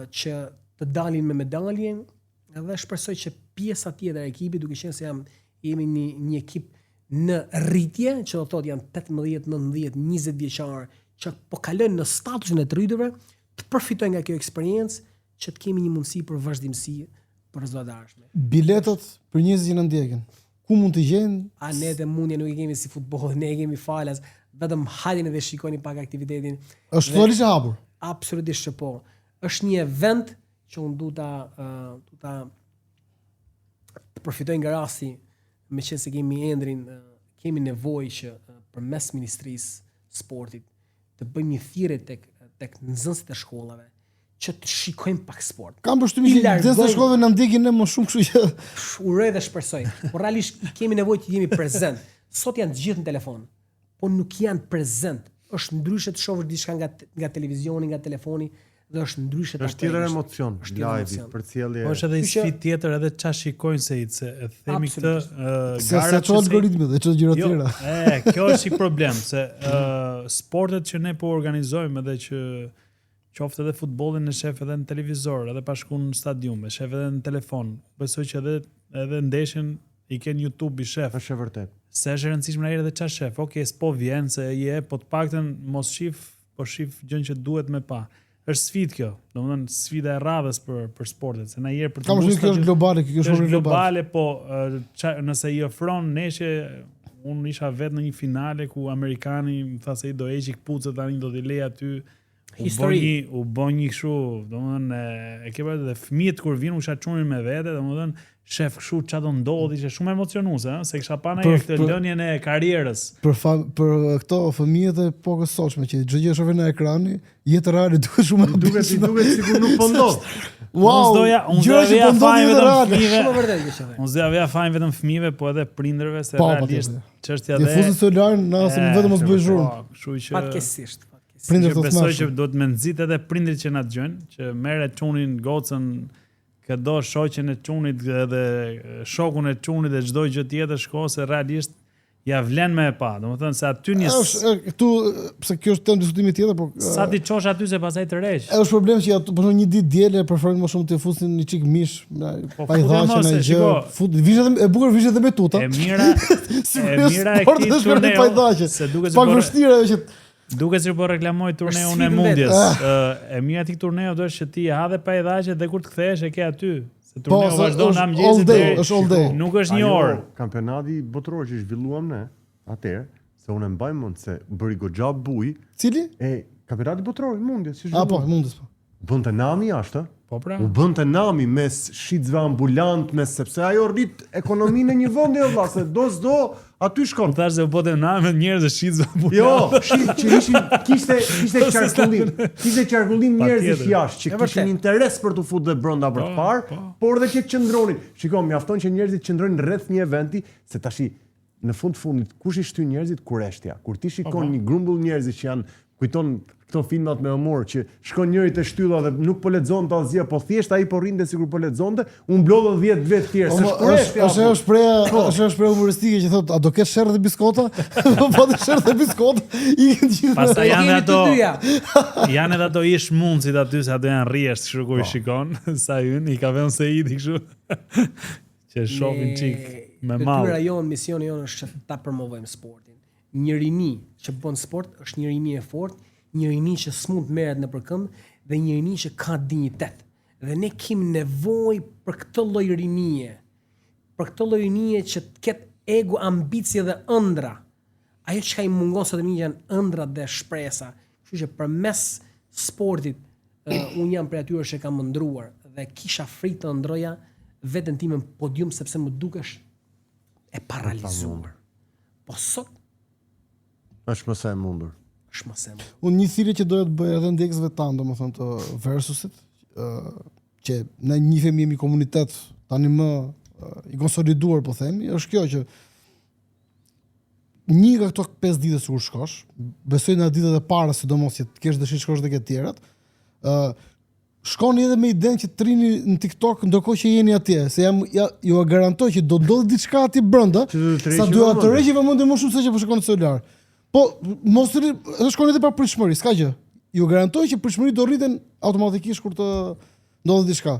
që të dalin me medalje, edhe shpresoj që pjesa tjetër e ekipit, duke qenë se jemi një ekip në rritje, që do thotë janë 18, 19, 20 vjeçar që po kalojnë në statusin e të rritëve, të përfitojnë nga kjo eksperiencë, që të kemi një mundësi për vazhdimsi për zëdarshme. Biletat për njerëzit që na ndjekin, ku mund të gjenë? A ne dhe mundje nuk i kemi si futboll, ne kemi falas, vetëm hajeni dhe shikoni pak aktivitetin. Është totalisht e hapur. Absolutisht që po. Është një event që unë du ta përfitoj nga rasti, me që se kemi nevojë që përmes Ministrisë Sportit të bëjmë një thirrje tek nxënësit e shkollave, që të shikojmë pak sport. Kam përshtypjen që nxënësit e shkollave na ndjekin ne më shumë, kështu që uroj dhe shpresoj. Por realisht kemi nevojë të jemi prezent. Sot janë të gjithë në telefon, po nuk janë prezent. Është ndryshe të shohësh diçka nga televizioni, nga telefoni, dhe është ndryshe të është tjetër emocion, live, përcjellje. Po është edhe sfidë tjetër, edhe çfarë shikojnë se e themi këtë gara çdo algoritmi dhe çdo gjëra tjera. Kjo është i problem, se sportet që ne po organizojmë edhe që qoftë edhe futbollin në shef edhe në televizor, edhe pa shkuar në stadium, e shef edhe në telefon. Besoj që edhe ndeshjen i ken YouTube i shef. Është e vërtet. Se është e rëndësishme edhe çfarë shef. Okej, s'po vjen se po të paktën mos shif, po shif gjën që duhet me pa. Është sfidë kjo, domethënë sfida e radhës për sportet, se na herë për të mos kjo është globale, kjo është globale, po nëse i ofron neshje, unë isha vetë në një finale ku amerikani më tha se i do heqi kputucët, tani do t'i lej aty. Histori. U bën një kështu, domethënë e ke parë dhe fëmijët kur vinë usha çunin me vete, domethënë shef kështu çfarë do ndodhi, ishte shumë emocionuese, se kisha pa ndonjë këtë lënien e karrierës. Për këto fëmijët e epokës sotshme që çdo gjë shohin në ekrani, jetë reale duket shumë duket sikur nuk po ndodh. Wow. Unë doja fajin vetëm fëmijëve. Shumë vërtet kjo. Unë doja fajin vetëm fëmijëve, po edhe prindërve se realisht çështja dhe fuzën celular nëse vetëm mos bëj zhurmë. Kështu që Fatkesisht. Prindërit të besoj që duhet me nxit edhe prindrit që na dëgjojnë, që merret çunin gocën, këdo shoqen e çunit edhe shokun e çunit dhe çdo gjë tjetër shko se realisht ja vlen me e pa. Domethënë se aty këtu pse kjo është temë diskutimi tjetër, po sa ti çosh aty se pastaj të rresh. Është problem që ato për një ditë diele preferojnë më shumë të fusin një çik mish, pa i dhënë në gjë. Vishë e bukur vishë edhe me tuta. E mira e këtij turneu. Se duket se pak vështirë ajo që duke si po reklamoj turneun e mundjes. E mira ti turneu do është që ti ha dhe pa idhaqe dhe kur të kthehesh e ke aty. Se turneu vazhdon në mëngjesit deri. Nuk është një orë. Kampionati botror që zhvilluam ne atëherë, se unë mbaj mend se bëri goxha buj. Cili? Kampionati botror i mundjes që zhvilluam. Po, mundjes po. Bënte nami jashtë. Po pra. U bënte nami mes shitëve ambulant, sepse ajo rrit ekonominë e një vendi o vlla, se do aty shkon. Thash se u bëte nami me njerëz të shitëve ambulant. Jo, që kishte qarkullim. Kishte qarkullim njerëzish jashtë që kishin interes për të futur brenda për të parë, por edhe që qëndronin. Shikoj, mjafton që njerëzit qëndrojnë rreth një eventi, se tash në fundit kush i shtyn njerëzit kureshtja. Kur ti shikon një grumbull njerëzish që janë kujton këto filmat me humor që shkon njëri te shtylla dhe nuk po lexonte asgjë, po thjesht ai po rrinte sikur po lexonte, un mblodha 10 vet tjerë. Është shprehje humoristike që thotë, a do kesh sherrë dhe biskota? Po të sherrë dhe biskota. Pastaj janë edhe ato ish mundësit aty se ato janë rresht, kështu kur i shikon, sa hyn i ka vënë se i kështu. Që shohin çik me mall. Detyra jon, misioni jon është që ta promovojmë sportin. Një rini që bën sport është një rini e fortë, një rini që s'mund merret në përkëmbë dhe një rini që ka dinjitet. Dhe ne kemi nevojë për këtë lloj rinie. Për këtë lloj rinie që të ketë ego, ambicie dhe ëndra. Ajo që i mungon sot më janë ëndrat dhe shpresa. Kështu që përmes sportit un jam për atyre që kam ndruar dhe kisha frikë të ndroja veten time në podium sepse më dukesh e paralizuar. Po sot është më sa e mundur. Unë një thirrje që doja të bëj edhe ndjekësve tanë, domethënë të Versusit, që ne njihemi jemi komunitet tani më i konsoliduar, po themi, është kjo që një nga këto 5 ditë kur shkosh, besoj në ditët e para sidomos që të kesh dëshirë shkosh dhe ke tjerat, shkoni edhe me idenë që të rini në TikTok ndërkohë që jeni atje, se ju garantoj që do ndodhë diçka aty brenda, sa do të tërheqë vëmendje më shumë se që po shkon në celular. Po, mos shkoni edhe pa pritshmëri, s'ka gjë. Ju garantoj që pritshmëritë do rriten automatikisht kur të ndodhë diçka.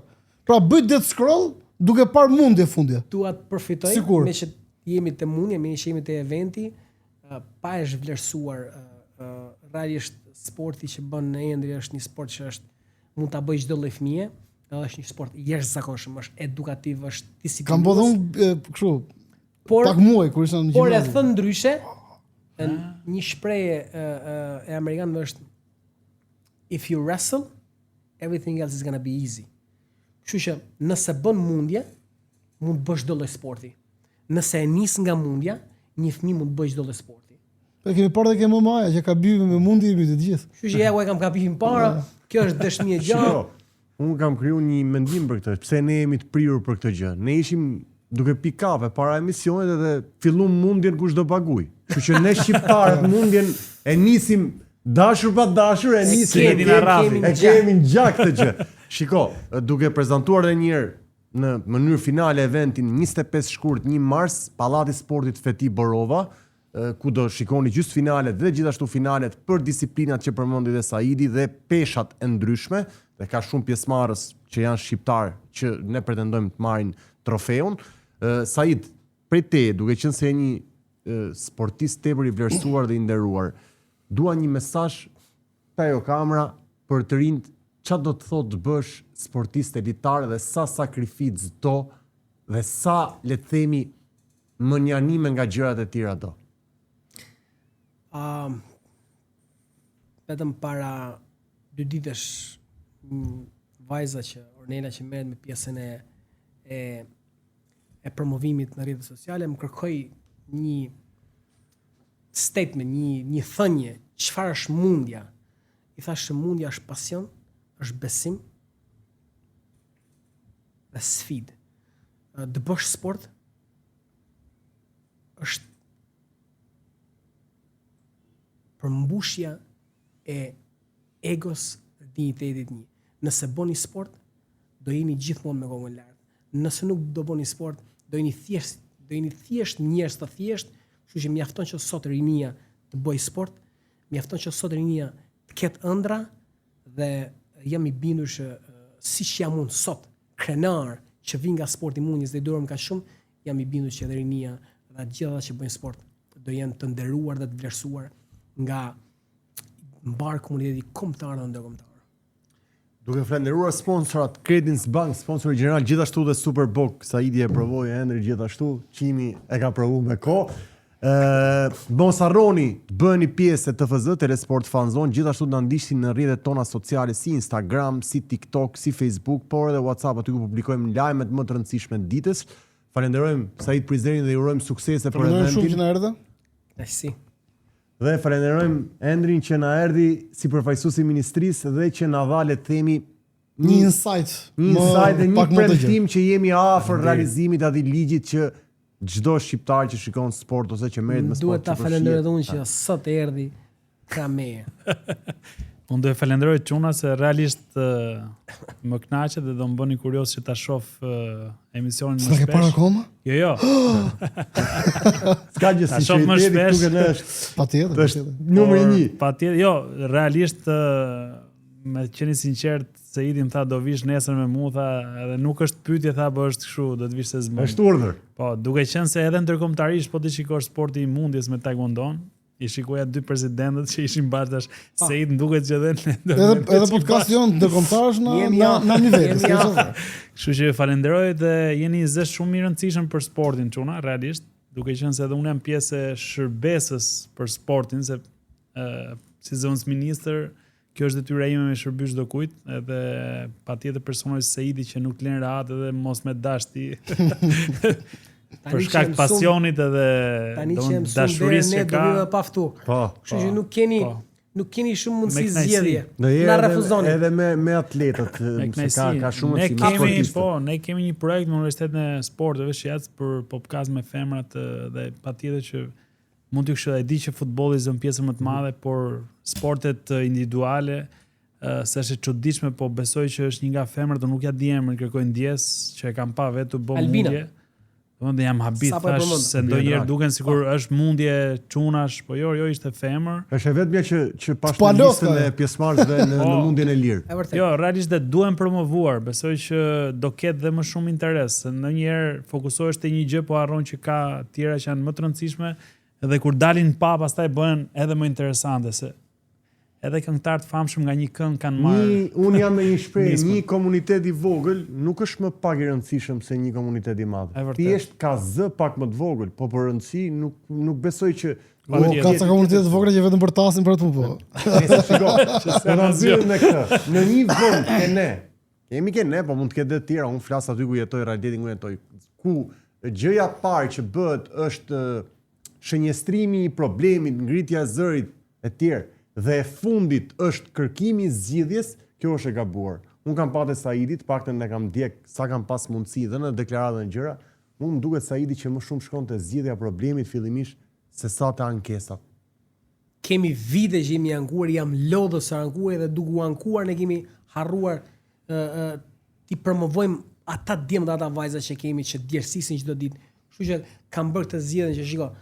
Pra bëj death scroll duke parë mundje fundje. Dua të përfitoj me që jemi te mundja, me që jemi te eventi, pa e zhvlerësuar realisht sporti që bën në Endri është një sport që mund ta bëj çdo lloj fëmie, është një sport jashtëzakonshëm, është edukativ, është disiplinues. Kam bëu unë kështu. Pak muaj kur isha në gjimnazium. Por e thën ndryshe, një shprehje e amerikanëve është if you wrestle, everything else is gonna be easy. Kështu që nëse bën mundje, mund të bësh çdo lloj sporti. Nëse e nis nga mundja, një fëmijë mund të bëjë çdo lloj sporti. Po kemi parë dhe ke mamaja që ka bime me mundje me të gjithë. Kështu që ja ku e kam kapim para, kjo është dëshmi e gjatë. Unë kam kriju një mendim për këtë, pse ne jemi të prirur për këtë gjë. Ne ishim duke pikape para emisionit dhe fillum mundjen kush do paguaj. Kështu që ne shqiptarët mundjen e nisim dashur pa dashur, e nisim e kemi në gjak këtë gjë. Shiko, duke prezantuar edhe një herë në mënyrë finale eventin 25 shkurt 1 mars, Pallati i Sportit Feti Borova, ku do shikoni gjysmë finalet dhe gjithashtu finalet për disiplinat që përmendi dhe Saidi dhe peshat e ndryshme, dhe ka shumë pjesëmarrës që janë shqiptar që ne pretendojmë të marrin trofeun. Said, prej te, duke qenë se një sportist tepër i vlerësuar dhe i nderuar, dua një mesazh te ajo kamera për të rinjt, çfarë do të thotë të bësh sportist elitar dhe sa sakrificë do dhe sa, le të themi, mënjanime nga gjërat e tjera do. Vetëm para 2 ditësh vajza që Ornela që merret me pjesën e promovimit në rrjetet sociale më kërkoi një statement, një thënie, çfarë është mundja? I thash se mundja është pasion, është besim dhe sfidë. Të bësh sport është përmbushja e egos dhe dignitetit një. Nëse bëni sport, do jeni gjithmonë me kokën lart. Nëse nuk do bëni sport, do jeni thjesht njerëz të thjesht, kështu që mjafton që sot rinia të bëj sport, mjafton që sot rinia të ketë ëndra dhe jam i bindur që siç jam unë sot, krenar që vin nga sporti mundjes dhe i duron ka shumë, jam i bindur që edhe rinia dhe gjithë ata që bëjnë sport do jenë të nderuar dhe të vlerësuar nga mbar komuniteti kombëtar dhe ndërkombëtar. Duke falenderuar sponsorat Credence Bank, sponsori gjeneral, gjithashtu dhe Superbox, Saidi e provoi, Endri gjithashtu, Qimi e ka provu me kohë. Mos harroni të bëheni pjesë e TFZ Telesport Fan Zone, gjithashtu na ndiqni në rrjetet tona sociale si Instagram, si TikTok, si Facebook, por edhe WhatsApp, aty ku publikojmë lajmet më të rëndësishme të ditës. Falenderojmë Said Prizrenin dhe ju urojmë suksese për eventin. Shumë që na erdhe. Kënaqësi. Dhe falenderojmë Endrin që na erdhi si përfaqësues i ministrisë dhe që na dha le të themi një insight dhe një premtim që jemi afër realizimit të atij ligjit që çdo shqiptar që shikon sport ose që merret me sport. Duhet ta falenderoj edhe unë që sot erdhi ka meje. Unë do e falenderoj çuna se realisht më kënaqet dhe do më bëni kurioz që ta shoh emisionin më shpesh. S'ka ke parë akoma? Jo. S'ka gjë si që i këtu që është. Patjetër. Është numri 1. Patjetër, jo, realisht me qenë sinqert se Idi më tha do vish nesër me mua, tha, edhe nuk është pyetje, tha, po është kështu, do të vish se zmend. Është urdhër. Po, duke qenë se edhe ndërkombëtarisht po ti shikosh sporti i mundjes me taekwondo, i shikoja 2 presidentët që ishin bashkë se Idi më duket që edhe podcast jon ndërkombëtarësh në nivel. Kështu që falenderoj dhe jeni zë shumë i rëndësishëm për sportin çuna, realisht, duke qenë se edhe unë jam pjesë e shërbesës për sportin, se si zonës ministër kjo është detyra ime me shërbyer çdo kujt, edhe patjetër personazhi Saidi që nuk lën rahat edhe mos me dashti. Për shkak pasionit edhe dashurisë që ka. Pa ftu. Kështu që nuk keni shumë mundësi zgjedhje. Na refuzoni. Edhe me atletët, se ka shumë si sportistë. Ne kemi një projekt me Universitetin e Sporteve Shqiptar për popkaz me femrat dhe patjetër që mund të kështu e di që futbolli zon pjesë më të madhe, por sportet individuale se është e çuditshme, po besoj që është një nga femrat, do nuk ja di emrin, kërkoj ndjes që e kam pa vetë bë mundje. Domethënë jam habit thash se ndonjëherë duken sikur është mundje çunash, po jo ishte femër. Është vetëm që pas listën e pjesëmarrësve në mundjen e lirë. Jo, realisht dhe duhen promovuar, besoj që do ketë dhe më shumë interes. Ndonjëherë fokusohesh te një gjë, po harron që ka tjera që janë më të rëndësishme. Dhe kur dalin pa, pastaj bëhen edhe më interesante, se edhe këngëtar të famshëm nga një këngë kanë marrë. Unë jam me një shprehje, një komunitet i vogël nuk është më pak i rëndësishëm se një komunitet i madh. Thjesht ka zë pak më të vogël, po për rëndësi nuk besoj që ka ca komunitete të vogla që vetëm për tasin për atë po. Shiko, do ta zgjidhim me këtë. Në një vend e ne. Kemi ne, po mund të ketë të tjera, unë flas aty ku jetoj, realitetin ku jetoj. Ku gjëja parë që bëhet është shënjestrimi i problemit, ngritja e zërit e tjerë, dhe e fundit është kërkimi i zgjidhjes, kjo është e gabuar. Unë kam patë Saidit, paktën ne kam ndjek sa kam pas mundësi dhe në deklaratën e gjëra, unë më duket Saidi që më shumë shkon te zgjidhja e problemit fillimisht se sa te ankesat. Kemi vite që jemi ankuar, jam lodhës së ankuar dhe duke u ankuar ne kemi harruar ti promovojmë ata djemë dhe ata vajza që kemi që djersisin çdo ditë. Kështu që kam bërë këtë zgjedhje që shiko,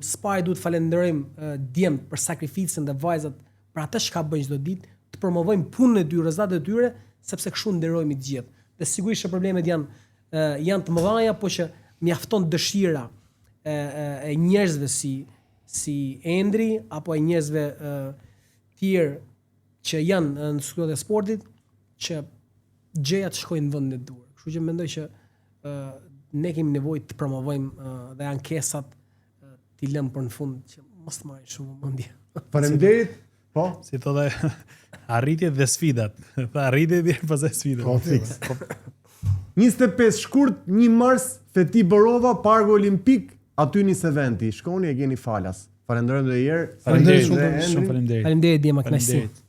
s'pari duhet falenderojmë djemt për sakrificën dhe vajzat për atë që ka bëjnë çdo ditë, të promovojmë punën e tyre, rezultatet e tyre, sepse kështu nderojmë të gjithë. Dhe sigurisht që problemet janë të mëdha, po që mjafton dëshira e njerëzve si Endri apo e njerëzve tjerë që janë në skuadrat e sportit që gjëjat shkojnë në vendin e duhur. Kështu që mendoj që ne kemi nevojë të promovojmë dhe ankesat t'i lëmë për në fund që mos të marrin shumë mendje. Faleminderit. Po? Si thotë arritjet dhe sfidat. Tha arritjet dhe pastaj sfidat. Po, fix. 25 shkurt, 1 mars, Feti Borova, Parku Olimpik, aty nis eventi. Shkoni e gjeni falas. Falenderojmë edhe një herë. Faleminderit shumë, shumë faleminderit. Faleminderit Djema, kënaqësi. Faleminderit.